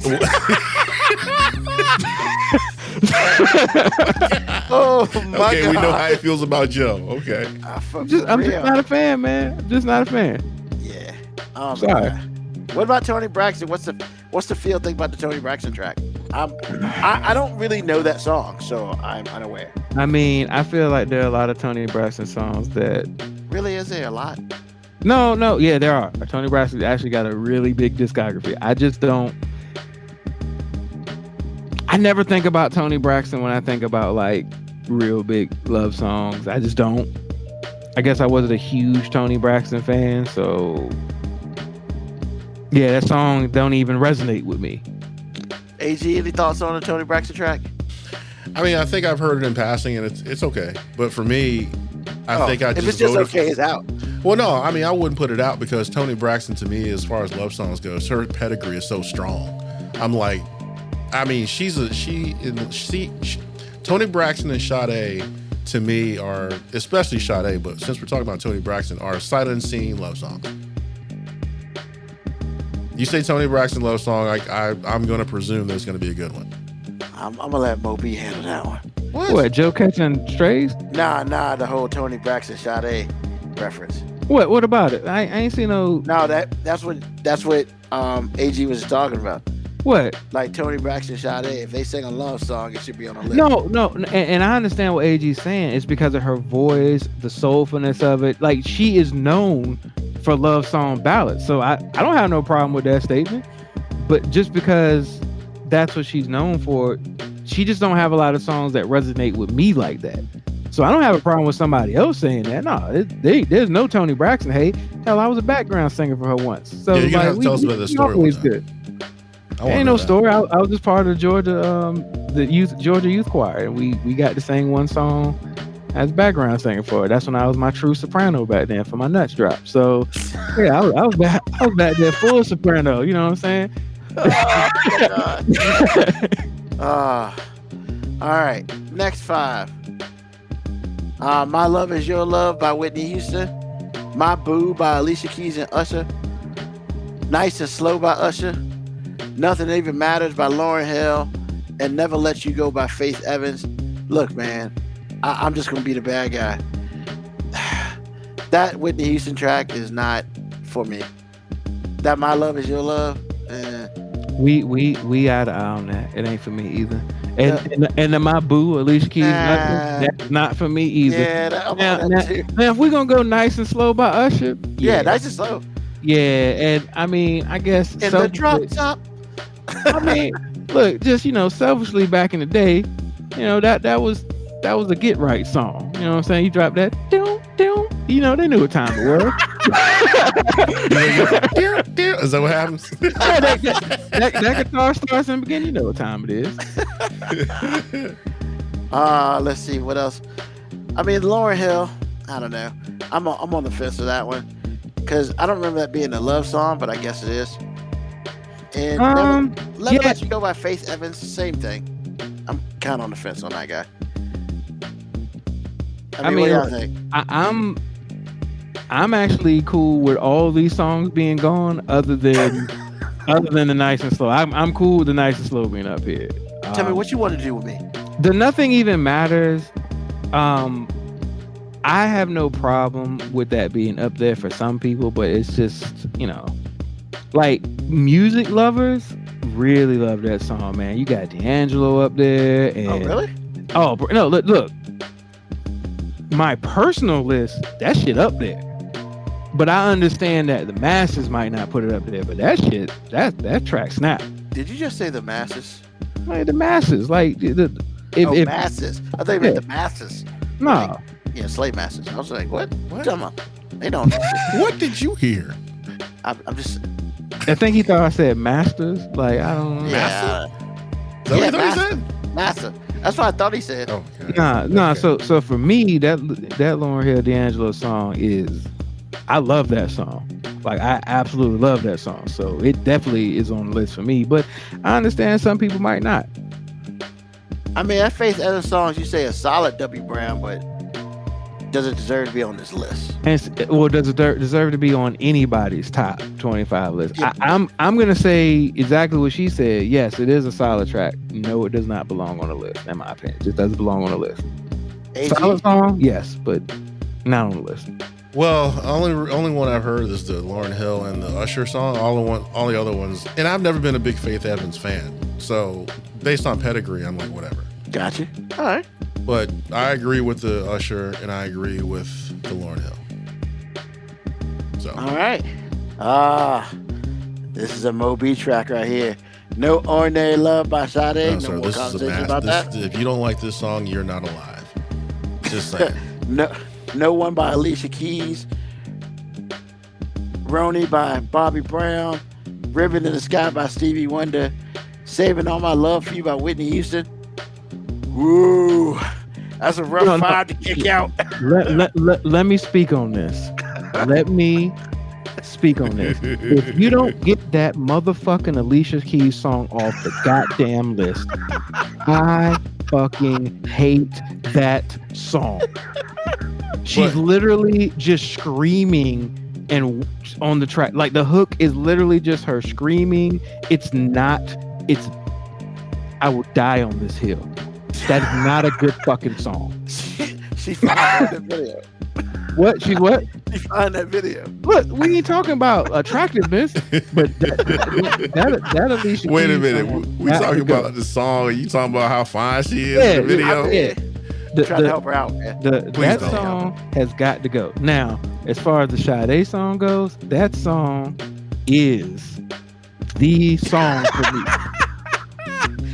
Oh my Okay, god! we know how he feels about Joe. Okay. I'm I'm just not a fan, man. I'm just not a fan. Yeah. Oh, Sorry. man. What about Tony Braxton? What's the feel thing about the Tony Braxton track? I don't really know that song, so I'm unaware. I mean, I feel like there are a lot of Tony Braxton songs that. Really, is there a lot? No, yeah, there are. Tony Braxton actually got a really big discography. I just don't. I never think about Tony Braxton when I think about like real big love songs. I just don't. I guess I wasn't a huge Tony Braxton fan, so yeah, that song don't even resonate with me. AG, any thoughts on the Tony Braxton track? I mean, I think I've heard it in passing, and it's okay. But for me, I think I if just it's just voted okay, it's out. Well, no, I mean, I wouldn't put it out because Toni Braxton, to me, as far as love songs goes, her pedigree is so strong. I'm like, I mean, Toni Braxton and Sade, to me, are, especially Sade, but since we're talking about Toni Braxton, are sight unseen love songs. You say Toni Braxton love song, I'm going to presume there's going to be a good one. I'm gonna let Mo B handle that one. What, Joe catching strays? Nah, the whole Toni Braxton Sade reference. What about it? I ain't seen no. No, that's what AG was talking about. What? Like Toni Braxton Sade, if they sing a love song, it should be on the list. No, and I understand what AG's saying. It's because of her voice, the soulfulness of it. Like, she is known for love song ballads, so I don't have no problem with that statement. But just because that's what she's known for, she just don't have a lot of songs that resonate with me like that. So I don't have a problem with somebody else saying that. No, there's no Toni Braxton hate. Hell, I was a background singer for her once. So yeah, you're gonna have to tell us about the story. Always good. Ain't no story. I was just part of Georgia Youth Choir, and we got to sing one song as background singer for it. That's when I was my true soprano back then for my nuts drop. So yeah, I was back there full soprano. You know what I'm saying? All right, next 5. My Love Is Your Love by Whitney Houston. My Boo by Alicia Keys and Usher. Nice and Slow by Usher. Nothing Even Matters by Lauryn Hill. And Never Let You Go by Faith Evans. Look, man, I'm just gonna be the bad guy. That Whitney Houston track is not for me. That My Love Is Your Love. We out of eye on that. It ain't for me either. And the My Boo, Alicia Keys, that's not for me either. Yeah, now, if we're gonna go Nice and Slow by Usher, yeah, Nice and Slow. Yeah, and I mean, I guess in the drop top. I mean, look, just selfishly back in the day, that was a get right song. You know what I'm saying? You drop that, they knew what time it was. Is that what happens? Yeah, that guitar starts in the beginning. You know what time it is. Let's see what else. I mean, Lauryn Hill. I don't know. I'm on the fence with that one because I don't remember that being a love song, but I guess it is. And Let You Go by Faith Evans, same thing. I'm kind of on the fence on that guy. I mean, what do y'all think? I'm actually cool with all these songs being gone, other than the Nice and Slow. I'm cool with the Nice and Slow being up here. Tell me what you want to do with me. The Nothing Even Matters. I have no problem with that being up there for some people, but it's just like music lovers really love that song, man. You got D'Angelo up there, and oh really? Oh no, look. My personal list, that shit up there. But I understand that the masses might not put it up there, but that shit, that track snap. Did you just say the masses? Like the masses, like if masses. I thought you meant the masses. No. Like, yeah, slave masses. I was like, what? What? They don't. What did you hear? I'm just. I think he thought I said masters. Like, I don't know. Yeah. Is that what he said? Master. That's what I thought he said. Oh, okay. Nah. Okay. So for me, that Lauryn Hill D'Angelo song is, I love that song. Like, I absolutely love that song. So it definitely is on the list for me. But I understand some people might not. I mean, that Faith Evans songs, you say a solid W Brown, but does it deserve to be on this list? And does it deserve to be on anybody's top 25 list? Yeah. I'm gonna say exactly what she said. Yes, it is a solid track. No, it does not belong on the list, in my opinion. It just doesn't belong on the list. Solid song, yes, but not on the list. Well, only one I've heard is the Lauryn Hill and the Usher song. All the other ones, and I've never been a big Faith Evans fan. So based on pedigree, I'm like, whatever. Gotcha. All right. But I agree with the Usher, and I agree with the Lauryn Hill. So. All right. This is a Mo B track right here. No Ordinary Love by Sade. No sir, more this conversation is about that. If you don't like this song, you're not alive. Just saying. No One by Alicia Keys. Roni by Bobby Brown. Ribbon in the Sky by Stevie Wonder. Saving All My Love for You by Whitney Houston. Woo. That's a rough 5 to kick out. Let me speak on this. let me speak on this. If you don't get that motherfucking Alicia Keys song off the goddamn list, I fucking hate that song. She's literally just screaming and on the track. Like the hook is literally just her screaming. It's I will die on this hill. That is not a good fucking song. She found that video. What? She's what? She found that video. Look, we ain't talking about attractiveness, but that Alicia Wait a Keys minute. song, We talking about the song. You talking about how fine she is in the video? Trying to help her out, man. That song has got to go. Now, as far as the Sade song goes, that song is the song for me.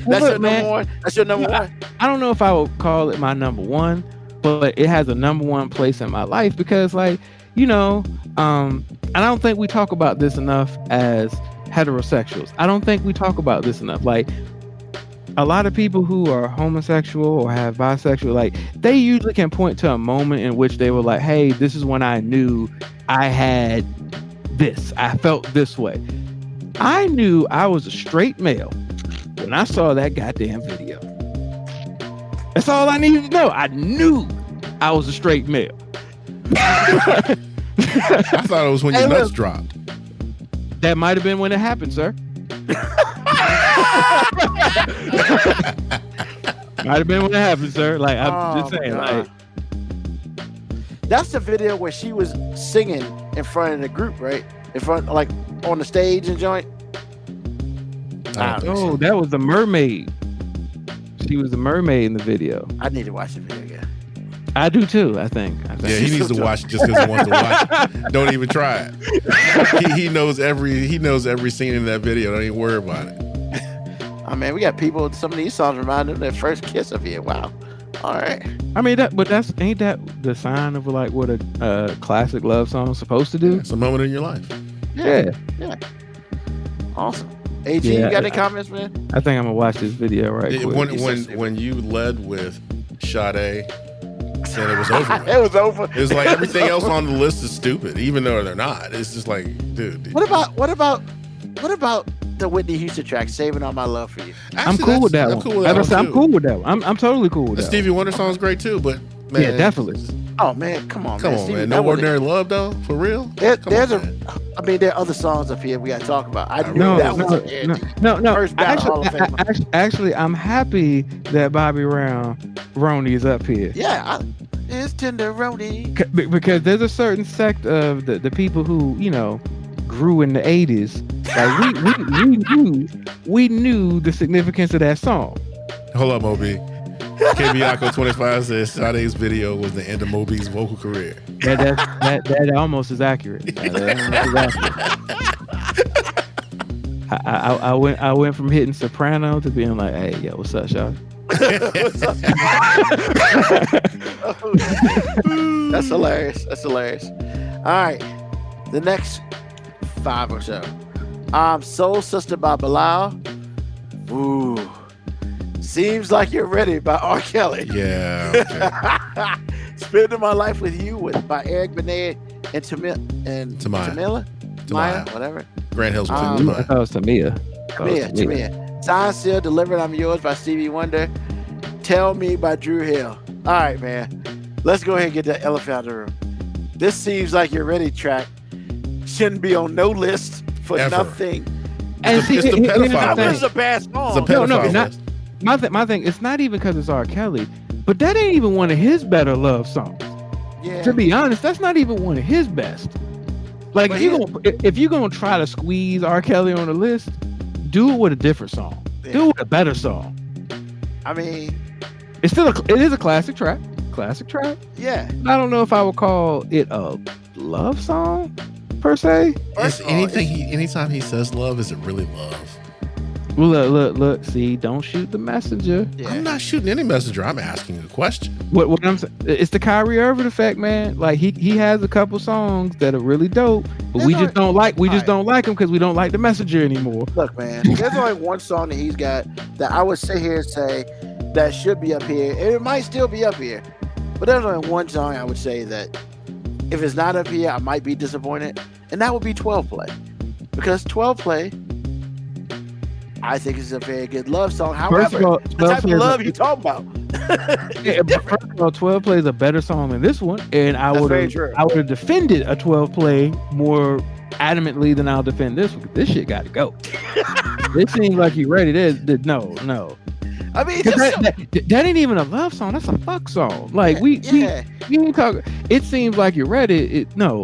That's your number one. That's your number one. I don't know if I would call it my number one, but it has a number one place in my life because, like, you know, and I don't think we talk about this enough as heterosexuals. I don't think we talk about this enough. Like, a lot of people who are homosexual or have bisexual, like, they usually can point to a moment in which they were like, hey, this is when I knew I had this. I felt this way. I knew I was a straight male when I saw that goddamn video. That's all I needed to know. I knew I was a straight male. I thought it was when your nuts dropped. That might have been when it happened, sir. Might have been when it happened, sir. Like, I'm just saying, like, that's the video where she was singing in front of the group, right? In front, like, on the stage and joint. Oh, that was the mermaid. She was the mermaid in the video. I need to watch the video again. I do too. I think. Yeah, he needs to watch it just because he wants to watch it. Don't even try it. He knows every scene in that video. Don't even worry about it. Oh man, we got people. Some of these songs remind them of their first kiss of you. Wow. All right. I mean, ain't that the sign of like what a classic love song is supposed to do? It's a moment in your life. Yeah. Awesome. AG, you got any comments, man? I think I'm gonna watch this video right quick. When you led with Sade, then it was over. It was over. It was like everything else on the list is stupid, even though they're not. It's just like, dude. What about the Whitney Houston track, "Saving All My Love for You"? I'm cool with that one. I'm cool with that one. I'm totally cool with that. The Stevie Wonder song's great too, but man, yeah, definitely. Oh man, come on, man. No Ordinary Love though, for real. There are other songs up here we got to talk about. Actually, I'm happy that Bobby Roney is up here. Yeah, it's Tenderoni. Because there's a certain sect of the people who, you know, grew in the 80s. Like we knew the significance of that song. Hold up, Moby. KBIako 25 says Sade's video was the end of Moby's vocal career. That almost is accurate. I went from hitting soprano to being like, hey, yo, what's up, y'all? That's hilarious. All right, the next 5 or so. Soul Sister by Bilal. Ooh. Seems Like You're Ready by R. Kelly. Yeah. Okay. Spending My Life With You by Eric Benet and Tamila, whatever. Grant Hill's with I thought it was Tamia. Tamia. Sign Seal, Delivered, I'm Yours by Stevie Wonder. Tell Me by Drew Hill. All right, man. Let's go ahead and get that elephant out of the room. This Seems Like You're Ready track shouldn't be on no list for nothing. And it's the pedophile. This is a bad song. It's a pedophile list. My thing, it's not even because it's R. Kelly, but that ain't even one of his better love songs. Yeah. To be honest, that's not even one of his best. Like, if you're gonna try to squeeze R. Kelly on the list, do it with a different song. Yeah. Do it with a better song. I mean, it is a classic track. Yeah. I don't know if I would call it a love song per se. Anytime he says love, is it really love? Look, see, don't shoot the messenger. Yeah. I'm not shooting any messenger. I'm asking a question. What I'm saying, it's the Kyrie Irving effect, man. Like he has a couple songs that are really dope, but we just don't like them because we don't like the messenger anymore. Look, man, there's only one song that he's got that I would sit here and say that should be up here, and it might still be up here. But there's only one song I would say that if it's not up here, I might be disappointed, and that would be 12 Play, because 12 Play, I think is a very good love song. However, the type of love you talking about. Yeah, but first of all, 12 Play is a better song than this one, and I would have defended a 12 Play more adamantly than I'll defend this one. This shit got to go. It seems like you ready. No. I mean, that ain't even a love song. That's a fuck song. Like we ain't talking. It seems like you're ready. No.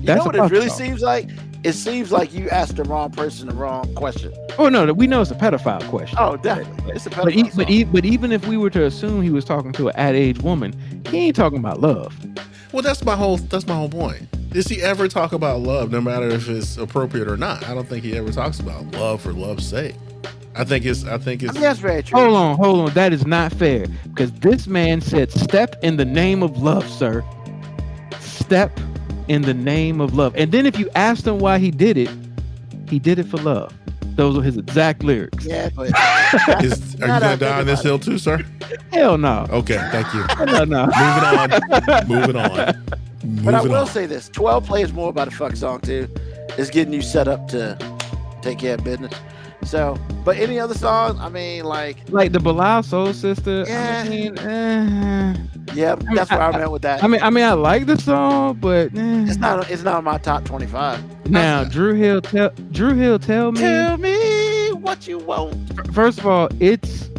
You know what it really seems like? It seems like you asked the wrong person the wrong question. Oh no, we know it's a pedophile question. Oh, definitely, it's a pedophile song. But even if we were to assume he was talking to an at-age woman, he ain't talking about love. Well, that's my whole point. Does he ever talk about love, no matter if it's appropriate or not? I don't think he ever talks about love for love's sake. I think it's. I mean, that's very true. Hold on. That is not fair, because this man said, "Step in the name of love, sir. Step in the name of love." And then if you asked him why he did it for love. Those were his exact lyrics. Yeah, but are you gonna die on this hill too, sir? Hell no. Okay, thank you. No. Moving on. But I will say this: 12 Play is more about a fuck song too. It's getting you set up to take care of business. So, but any other songs? I mean, like the Bilal Soul Sister. Yeah. I mean, yeah, that's where I'm at with that. I mean, I like the song, but it's not on my top 25. Now, Drew Hill, tell me what you want. First of all, it's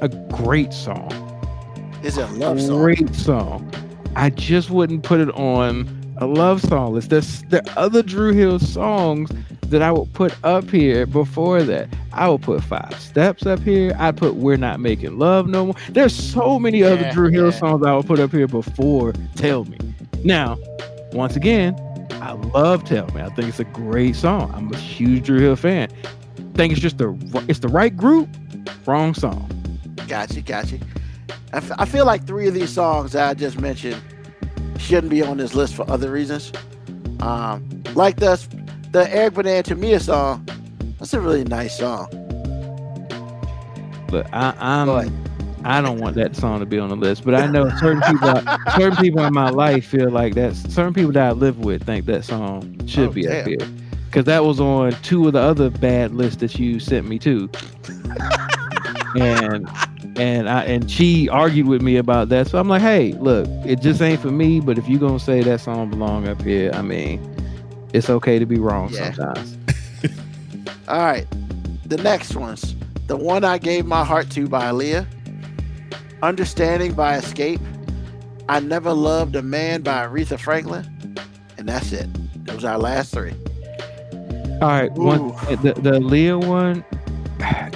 a great song. It's a love song. Great song. I just wouldn't put it on a love song list. There are other Drew Hill songs that I would put up here before that. I would put 5 Steps up here. I'd put We're Not Making Love No More. There's so many other Drew Hill songs I would put up here before Tell Me. Now, once again, I love Tell Me. I think it's a great song. I'm a huge Drew Hill fan. I think it's just the right group, wrong song. Gotcha. I feel like 3 of these songs that I just mentioned shouldn't be on this list for other reasons. Like the Eric Benet to Mia song. That's a really nice song. But I don't want that song to be on the list. But I know certain people in my life feel like that. Certain people that I live with think that song should be up here, because that was on 2 of the other bad lists that you sent me to. And she argued with me about that. So I'm like, hey, look, it just ain't for me. But if you gonna say that song belong up here, I mean, it's okay to be wrong sometimes. All right, the next one's the one I gave my heart to by Aaliyah, Understanding by Escape, I Never Loved a Man by Aretha Franklin, and that's it. Those are our last 3. All right, the Aaliyah one,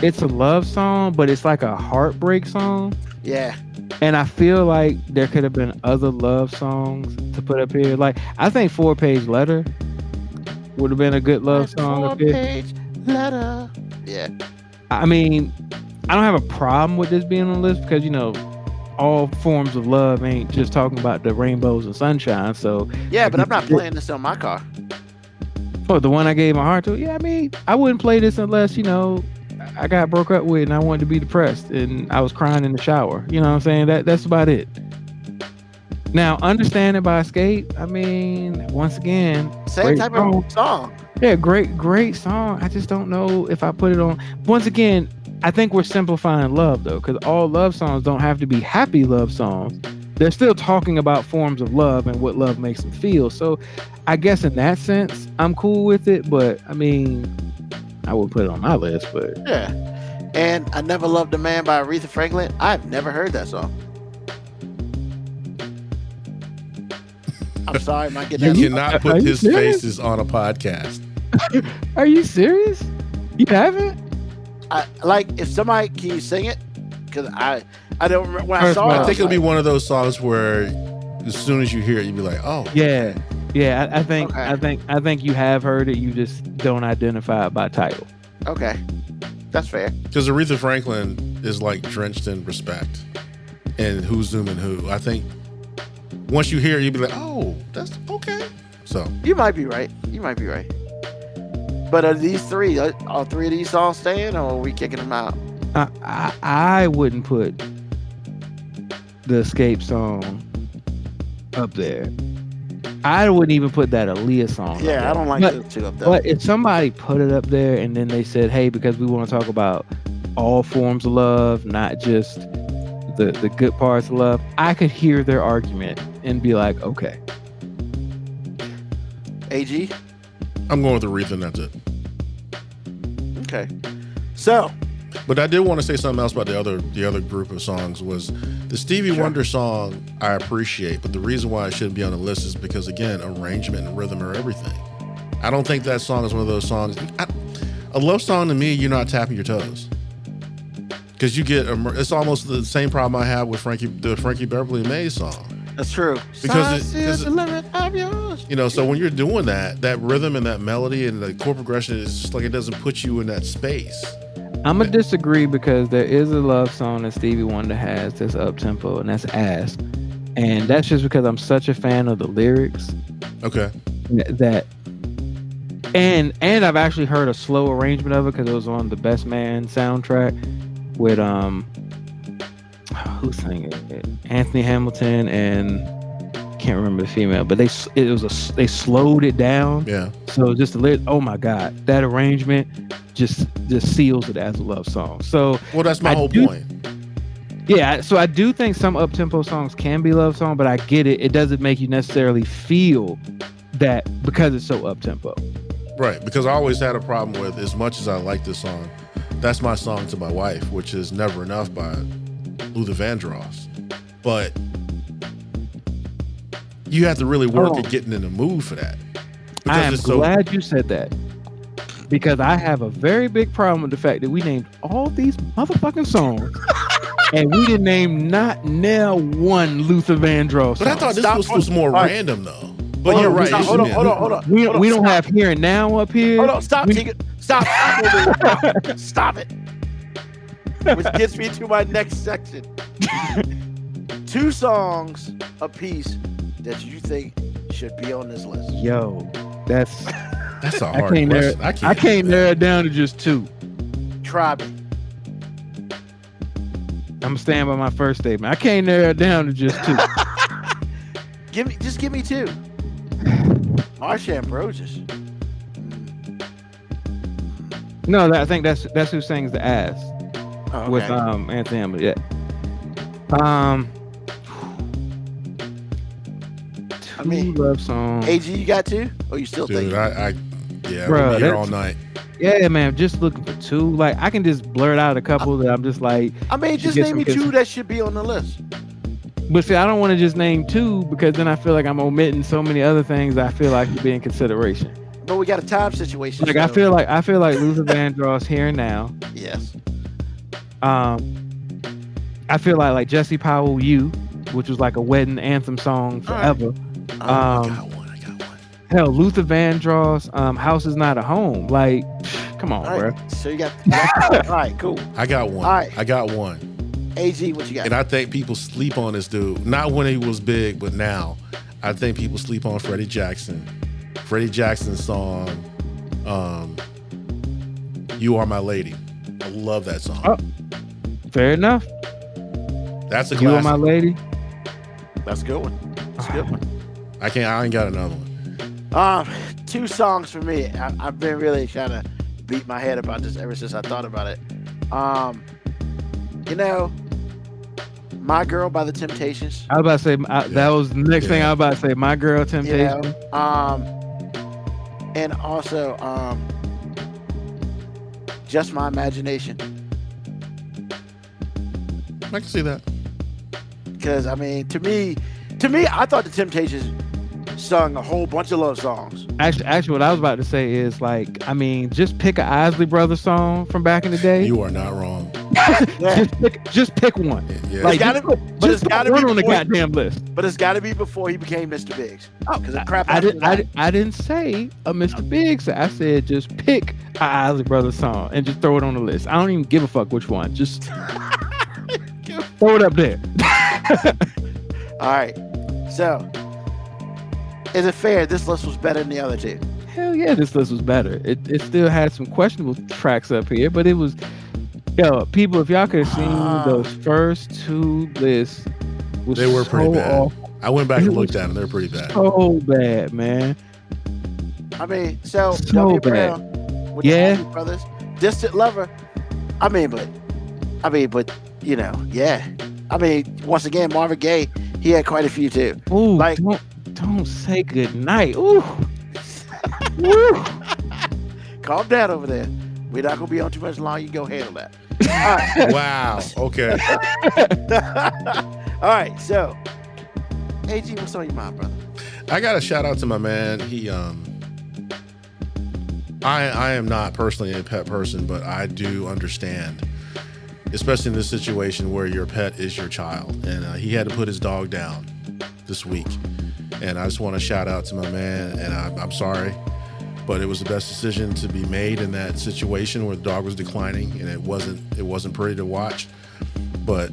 it's a love song, but it's like a heartbreak song. Yeah. And I feel like there could have been other love songs to put up here. Like, I think 4-Page Letter would have been a good love song up here. 4-Page Letter. Yeah. I mean, I don't have a problem with this being on the list, because, all forms of love ain't just talking about the rainbows and sunshine. So yeah, but I'm not playing this on my car. Oh, the one I gave my heart to? Yeah, I mean, I wouldn't play this unless, I got broke up with and I wanted to be depressed and I was crying in the shower. You know what I'm saying? That's about it. Now, Understanding by Escape, I mean, once again, same type of song. Yeah, great song. I just don't know if I put it on. Once again, I think we're simplifying love, though, because all love songs don't have to be happy love songs. They're still talking about forms of love and what love makes them feel. So I guess in that sense, I'm cool with it. But I mean, I would put it on my list. But yeah. And I Never Loved a Man by Aretha Franklin. I've never heard that song. I'm sorry, am I getting You cannot put his faces on a podcast. Are you serious? You haven't? If somebody, can you sing it? Because I don't remember when I saw it. I think it'll be one of those songs where as soon as you hear it, you'll be like, oh. Yeah. Yeah, I think you have heard it. You just don't identify it by title. Okay. That's fair. Because Aretha Franklin is like drenched in respect and Who's Zooming Who. I think once you hear it, you'll be like, oh, that's okay. So you might be right. But are these 3? Are 3 of these songs staying, or are we kicking them out? I wouldn't put the Escape song up there. I wouldn't even put that Aaliyah song. up Yeah, there. I don't like But- those two up there. But if somebody put it up there and then they said, "Hey, because we want to talk about all forms of love, not just the good parts of love," I could hear their argument and be like, "Okay." AG. I'm going with Aretha, and that's it. Okay. So But I did want to say something else about the other group of songs. Was the Stevie Wonder song I appreciate, but the reason why it shouldn't be on the list is because, again, arrangement and rhythm are everything. I don't think that song is one of those songs. A love song to me, you're not tapping your toes, because you get it's almost the same problem I have with the Frankie Beverly Mays song. that's true. Because Size is the limit of yours. You know, so when you're doing that rhythm and that melody and the chord progression is just like it doesn't put you in that space. I'm gonna disagree because there is a love song that Stevie Wonder has that's up tempo, and that's "Ass," and that's just because I'm such a fan of the lyrics. Okay. That and I've actually heard a slow arrangement of it because it was on the Best Man soundtrack with who sang it? Anthony Hamilton and can't remember the female, but they slowed it down. Yeah. So just the lyrics, oh my God, that arrangement just seals it as a love song. So Well, that's my I whole do- point. yeah, so I do think some up-tempo songs can be love song, but I get it. It doesn't make you necessarily feel that because it's so up-tempo. Right, because I always had a problem with, as much as I like this song, that's my song to my wife, which is Never Enough by Luther Vandross. But you have to really work at getting in the mood for that. I am it's so glad you said that because I have a very big problem with the fact that we named all these motherfucking songs and we didn't name not now one Luther Vandross song. But I thought this was more random though. But Hold you're on, right. stop, it hold should on, be- hold on. We don't have Here and Now up here. Hold on, stop, We- Tegan. Stop. Stop it. Which gets me to my next section. 2 songs a piece that you think should be on this list. Yo, that's That's a I hard can't narrow, question. I can't narrow it down to just 2. Try me. I'm staying by my first statement. I can't narrow it down to just 2. Just give me 2. Marsha Ambrosius. No, I think that's who sings the "Ass" Oh, okay. with Anthony Hamilton. Yeah. I mean, Two love songs. AG, you got 2? Or you still Dude, think? yeah, Bro, we'll be here that's- all night. Yeah, man. Just looking for 2. Like I can just blurt out a couple that I'm just like. I mean, just get name me some 2 that should be on the list. But see, I don't want to just name 2 because then I feel like I'm omitting so many other things I feel like should be in consideration. But we got a time situation. Like so- I feel like Luther Vandross Here and Now. Yes. I feel like Jesse Powell You, which was like a wedding anthem song All right. forever. I got one. Hell, Luther Vandross, House Is Not a Home. Like, come on, All bro. right. So you got. All right. Cool. I got one. All right. I got one. AG, what you got? And I think people sleep on this dude. Not when he was big, but now. I think people sleep on Freddie Jackson. Freddie Jackson's song, You Are My Lady. I love that song. Oh. Fair enough. That's a You Are classic. My Lady. That's a good one. That's a good one. I ain't got another one. 2 songs for me. I've been really trying to beat my head about this ever since I thought about it. You know, My Girl by the Temptations. I was about to say that was the next thing I was about to say. My Girl You Temptation. know, and also Just My Imagination. I can see that. Because I mean, to me, I thought the Temptations sung a whole bunch of love songs. Actually, what I was about to say is like, I mean, just pick a Isley Brothers song from back in the day. You are not wrong. Yeah. just pick one. Yeah. Like, It's gotta- just but it's put gotta one be on the before- goddamn list. But it's got to be before he became Mr. Biggs. Oh, Because the crap. I after didn't. that- I didn't say a Mr. Biggs. I said just pick a Isley Brothers song and just throw it on the list. I don't even give a fuck which one. Just throw it up there. All right. So, is it fair? This list was better than the other 2. Hell yeah, this list was better. It still had some questionable tracks up here, but it was. Yo, people, if y'all could have seen those first 2 lists, was They were pretty so bad. awful. I went back and looked at them. They're pretty bad. So bad, man. I mean, so So W. bad. Brown with the Yeah. Isley Brothers, Distant Lover. I mean, but you know, yeah. I mean, once again, Marvin Gaye, he had quite a few too. Ooh, Like- don't say good night. Ooh. Woo. Calm down over there. We're not gonna be on too much long. You can go handle that. All right. Wow. Okay. All right. So, AG, what's on your mind, brother? I got a shout out to my man. He I am not personally a pet person, but I do understand, especially in this situation where your pet is your child. And he had to put his dog down this week. And I just want to shout out to my man. And I'm sorry, but it was the best decision to be made in that situation where the dog was declining, and it wasn't pretty to watch. But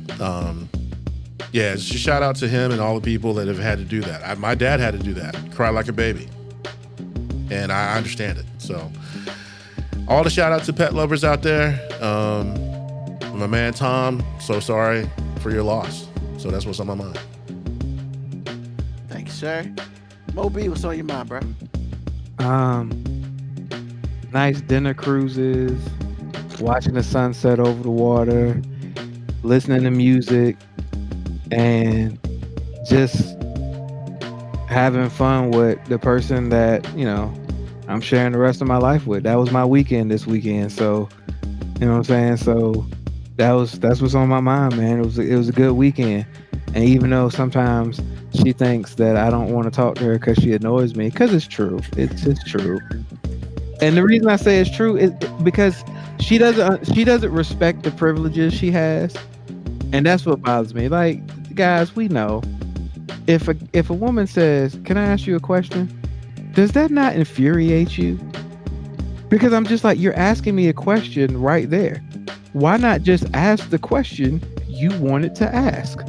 yeah, just a shout out to him and all the people that have had to do that. My dad had to do that, cry like a baby, and I understand it. So all the shout out to pet lovers out there. My man Tom, so sorry for your loss. So that's what's on my mind. Thank you, sir. Moby, what's on your mind, bro? Nice dinner cruises, watching the sunset over the water, listening to music, and just having fun with the person that, you know, I'm sharing the rest of my life with. That was my weekend this weekend. So, you know what I'm saying? So that's what's on my mind, man. It was a good weekend. And even though sometimes she thinks that I don't want to talk to her because she annoys me, because it's true. It's true. And the reason I say it's true is because she doesn't respect the privileges she has. And that's what bothers me. Like, guys, we know if a woman says, "Can I ask you a question?" Does that not infuriate you? Because I'm just like, you're asking me a question right there. Why not just ask the question you wanted to ask?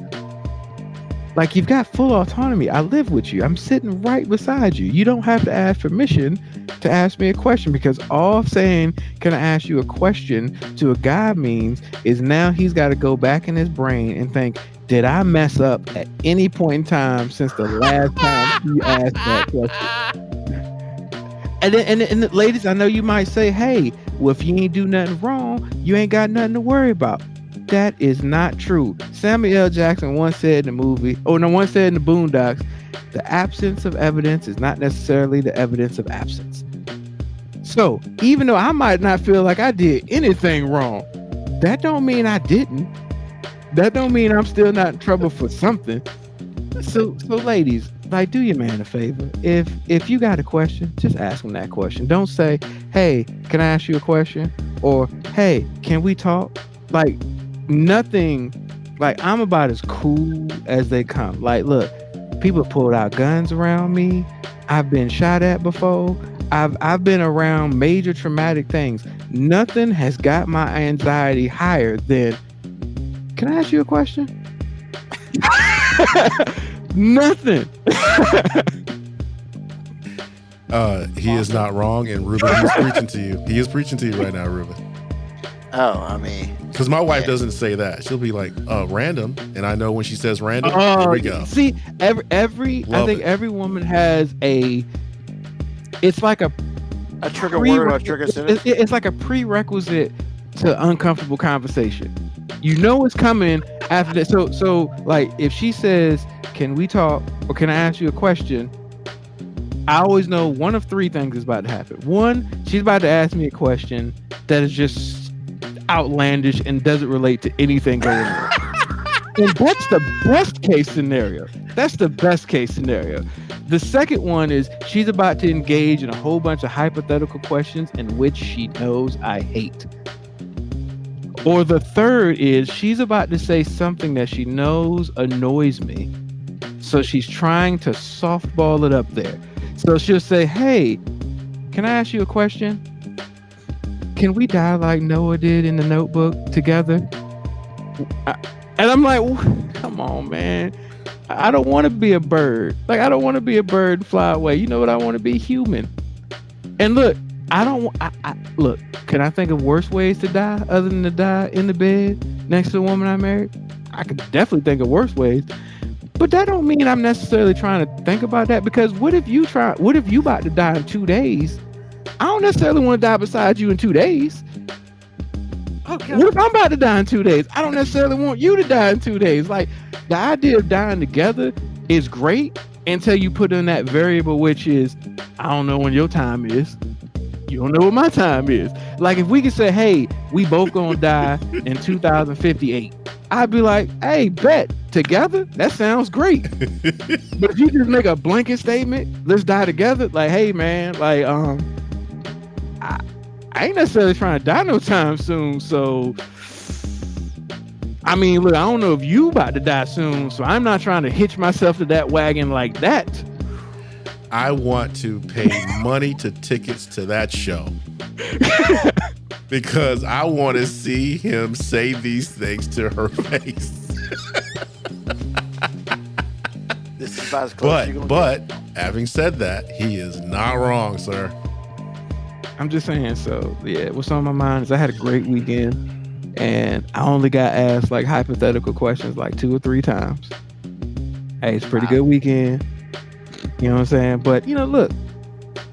Like, you've got full autonomy. I live with you. I'm sitting right beside you. You don't have to ask permission to ask me a question, because all saying, "Can I ask you a question?" to a guy means is now he's got to go back in his brain and think, did I mess up at any point in time since the last time he asked that question? And then, ladies, I know you might say, "Hey, well, if you ain't do nothing wrong, you ain't got nothing to worry about." That is not true. Samuel L. Jackson once said in the Boondocks, "The absence of evidence is not necessarily the evidence of absence." So even though I might not feel like I did anything wrong, that don't mean I didn't. That don't mean I'm still not in trouble for something. So ladies, like, do your man a favor. If you got a question, just ask him that question. Don't say, "Hey, can I ask you a question?" Or, "Hey, can we talk?" Like, nothing. Like, I'm about as cool as they come. Like, look, people pulled out guns around me. I've been shot at before. I've been around major traumatic things. Nothing has got my anxiety higher than, "Can I ask you a question?" Nothing. He is not wrong, and Ruben, he's preaching to you. He is preaching to you right now, Ruben. Oh, I mean, Because my wife Yeah. doesn't say that. She'll be like, random. And I know when she says random, here Oh, we go. see, every I Love think it. every woman has it's like a a trigger word or a trigger sentence. it's like a prerequisite to uncomfortable conversation. You know it's coming after that. So like, if she says, "Can we talk?" or "Can I ask you a question?" I always know one of three things is about to happen. One, she's about to ask me a question that is just outlandish and doesn't relate to anything going on. And that's the best case scenario. That's the best case scenario. The second one is she's about to engage in a whole bunch of hypothetical questions in which she knows I hate. Or the third is she's about to say something that she knows annoys me. So she's trying to softball it up there. So she'll say, "Hey, can I ask you a question? Can we die like Noah did in the Notebook together?" And I'm like, come on, man. I don't want to be a bird. Like, I don't want to be a bird and fly away. You know what? I want to be human. And look, look, can I think of worse ways to die other than to die in the bed next to a woman I married? I could definitely think of worse ways. But that don't mean I'm necessarily trying to think about that, because what if you about to die in 2 days? I don't necessarily want to die beside you in 2 days. Okay. What if I'm about to die in 2 days? I don't necessarily want you to die in 2 days. Like, the idea of dying together is great until you put in that variable, which is, I don't know when your time is. You don't know what my time is. Like, if we could say, hey, we both gonna die in 2058, I'd be like, hey, bet, together? That sounds great. But if you just make a blanket statement, let's die together, like, hey, man, like, I ain't necessarily trying to die no time soon, so I mean, look, I don't know if you about to die soon, so I'm not trying to hitch myself to that wagon like that. I want to pay money to tickets to that show because I want to see him say these things to her face. This is about as close as you're gonna But get. having said that, he is not wrong, sir. I'm just saying, so yeah, what's on my mind is I had a great weekend and I only got asked like hypothetical questions like 2 or 3 times. Hey, it's a pretty good weekend. You know what I'm saying? But look,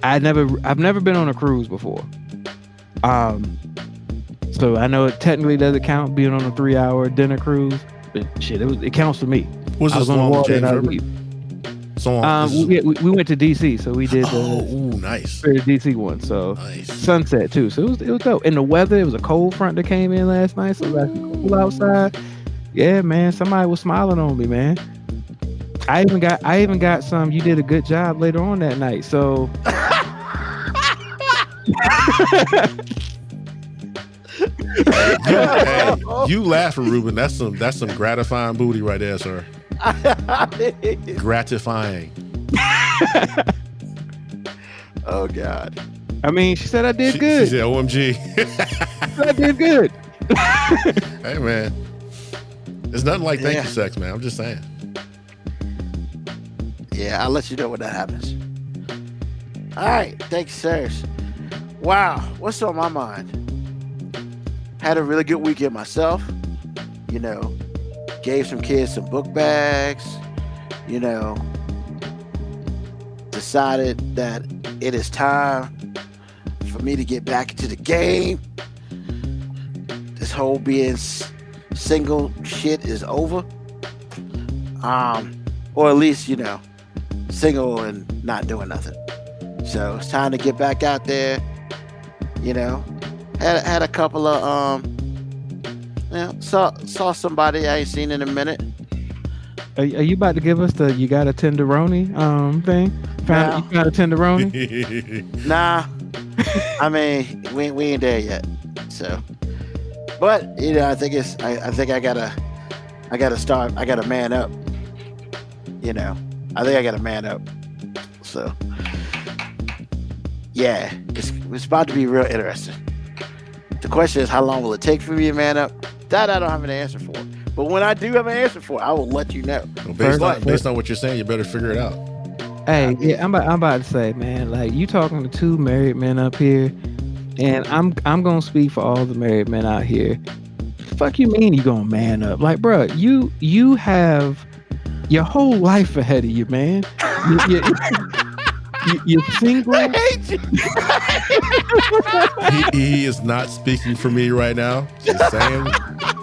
I've never been on a cruise before. So I know it technically doesn't count being on a 3-hour dinner cruise, but shit, it counts for me. Was I this was on the long water James and I River? was So we went to DC, so we did ooh, nice. the DC one. So Nice. sunset too. So it was dope. And the weather, it was a cold front that came in last night, so it was actually cool outside. Yeah, man, somebody was smiling on me, man. I even got some. You did a good job later on that night. So Hey, you laughing, Ruben? That's some gratifying booty right there, sir. Gratifying. Oh God. I mean, she said I did She good. said, "OMG." I did good. Hey, man, it's nothing like thank Yeah. you sex, man. I'm just saying. Yeah, I'll let you know when that happens. All right, thanks, sirs. Wow, what's on my mind? Had a really good weekend myself. Gave some kids some book bags. Decided that it is time for me to get back into the game. This whole being single shit is over. Or at least, single and not doing nothing. So it's time to get back out there. Had a couple of saw somebody I ain't seen in a minute. Are you about to give us the you got a tenderoni thing? You got a tenderoni? Nah, I mean we ain't there yet. So, but I think I gotta start. I gotta man up. I think I gotta man up. So, yeah, it's about to be real interesting. The question is, how long will it take for me to man up? That I don't have an answer for. But when I do have an answer for it, I will let you know. Well, based on what you're saying, you better figure it out. Hey, yeah, I'm about to say, man, like you talking to 2 married men up here, and I'm gonna speak for all the married men out here. The fuck you mean you gonna man up? Like, bro, you have your whole life ahead of you, man. You're single. I hate you. He is not speaking for me right now. Just saying.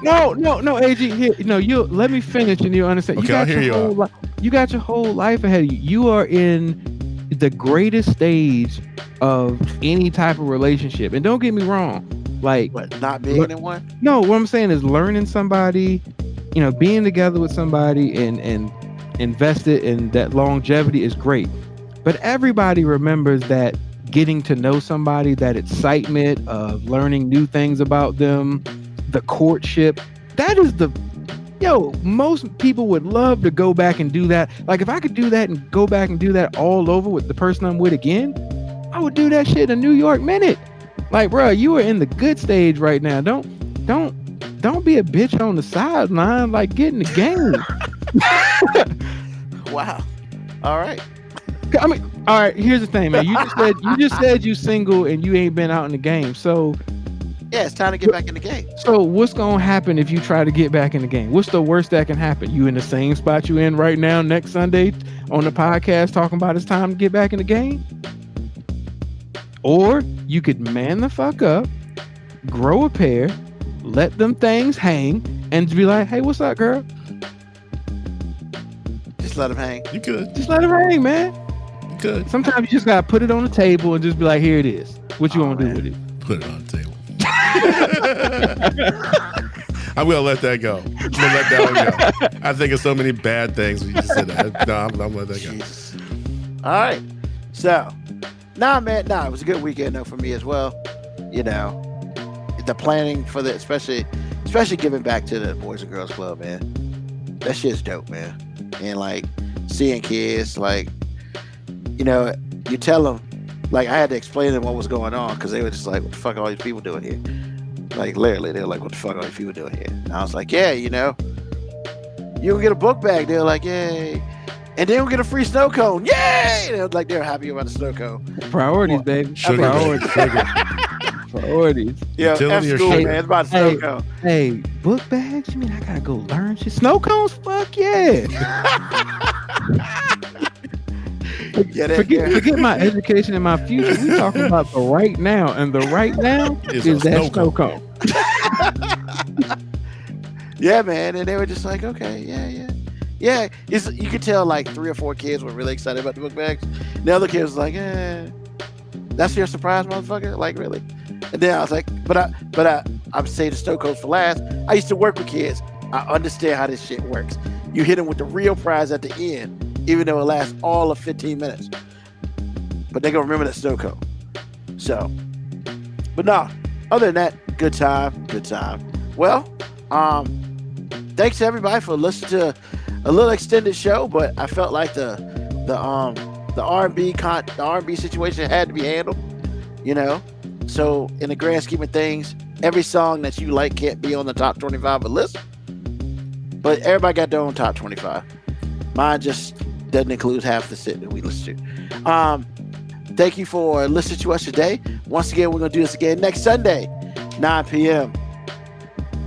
No, AG. Here, you let me finish, and you'll understand. Okay, I'll hear you. You got your whole life ahead of you. You are in the greatest stage of any type of relationship, and don't get me wrong. Like, What, not being in one? no, what I'm saying is learning somebody, being together with somebody, and invested in that longevity is great. But everybody remembers that getting to know somebody, that excitement of learning new things about them, the courtship. That is most people would love to go back and do that. Like, if I could do that and go back and do that all over with the person I'm with again, I would do that shit in a New York minute. Like, bro, you are in the good stage right now. Don't be a bitch on the sideline. Like, get in the game. Wow. All right. I mean, all right, here's the thing, man. You just said you single and you ain't been out in the game. So Yeah, it's time to get back in the game. So what's gonna happen if you try to get back in the game? What's the worst that can happen? You in the same spot you in right now next Sunday on the podcast talking about it's time to get back in the game? Or you could man the fuck up, grow a pair, let them things hang, and be like, hey, what's up, girl? Just let them hang. You could. Just let it hang, man. You could. Sometimes you just gotta put it on the table and just be like, here it is. What you want to do with it? Put it on the table. I'm gonna let that go. I'm gonna let that one go. I think of so many bad things when you just said that. No, I'm gonna let that go. Jesus. All right. So, man, it was a good weekend though for me as well. You know, the planning for the especially giving back to the Boys and Girls Club, man. That shit's dope, man. And like seeing kids, like, you know, you tell them, like I had to explain to them what was going on because they were just like, what the fuck are all these people doing here? Like literally, they were like, what the fuck are these people doing here? And I was like, yeah, you know, you can get a book bag. They were like, yay. And then we'll get a free snow cone. Yay! And they were like, they're happy about the snow cone. Priorities, baby. Sugar, Priorities. Priorities. Yeah, Utility F or school, sugar? man. It's about snow cone. Hey, book bags? You mean I gotta go learn shit? Snow cones? Fuck yeah. Yeah, Forget my education and my future. We talking about the right now, and the right now Is is a that snow snow cone. Yeah, man. And they were just like, okay, yeah. You could tell like 3 or 4 kids were really excited about the book bags. The other kid was like, that's your surprise, motherfucker? Like, really? And then I was like, I'm saying the snow cones for last. I used to work with kids. I understand how this shit works. You hit them with the real prize at the end, even though it lasts all of 15 minutes. But they're going to remember that snow cone. So, but no, other than that, good time. Well, thanks to everybody for listening to a little extended show, but I felt like the R&B situation had to be handled, you know. So in the grand scheme of things, every song that you like can't be on the top 25 of the list, but everybody got their own top 25. Mine just doesn't include half the shit that we listen to. Thank you for listening to us today. Once again, we're going to do this again next Sunday, 9 p.m.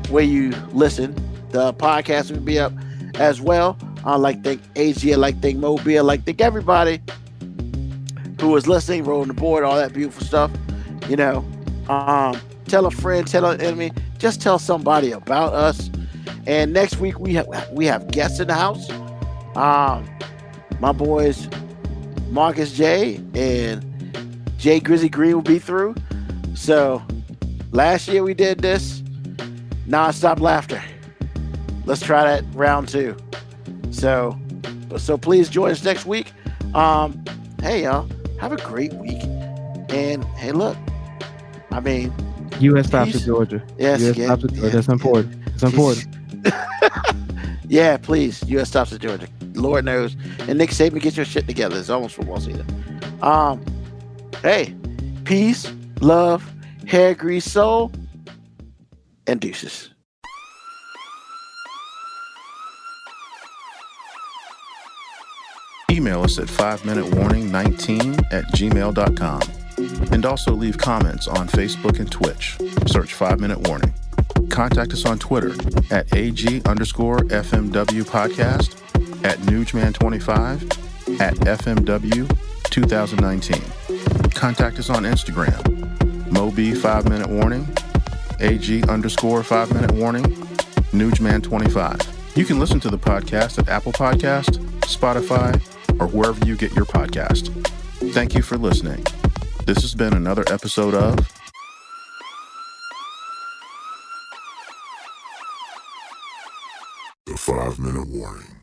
where you listen. The podcast will be up as well. I like to thank AG, I like to thank Moby, I like to thank everybody who was listening, rolling the board, all that beautiful stuff. You know, tell a friend, tell an enemy, just tell somebody about us. And next week we have guests in the house. My boys Marcus J and Jay Grizzly Green will be through. So last year we did this non-stop laughter. Let's try that round 2. So please join us next week. Hey y'all, have a great week. And hey, look, I mean, U.S. stops to Georgia. Yes, U.S. stops to Georgia. That's important. It's important. Yeah, please. U.S. stops to Georgia. Lord knows. And Nick Saban, get your shit together. It's almost football season. Hey, peace, love, hair grease, soul, and deuces. Email us at 5minutewarning19@gmail.com. And also leave comments on Facebook and Twitch. Search 5 Minute Warning. Contact us on Twitter at AG_FMW podcast, at Newsman25, at FMW 2019. Contact us on Instagram, Moby 5 Minute Warning, AG_5 Minute Warning, Newsman25. You can listen to the podcast at Apple Podcast, Spotify, or wherever you get your podcast. Thank you for listening. This has been another episode of The 5 Minute Warning.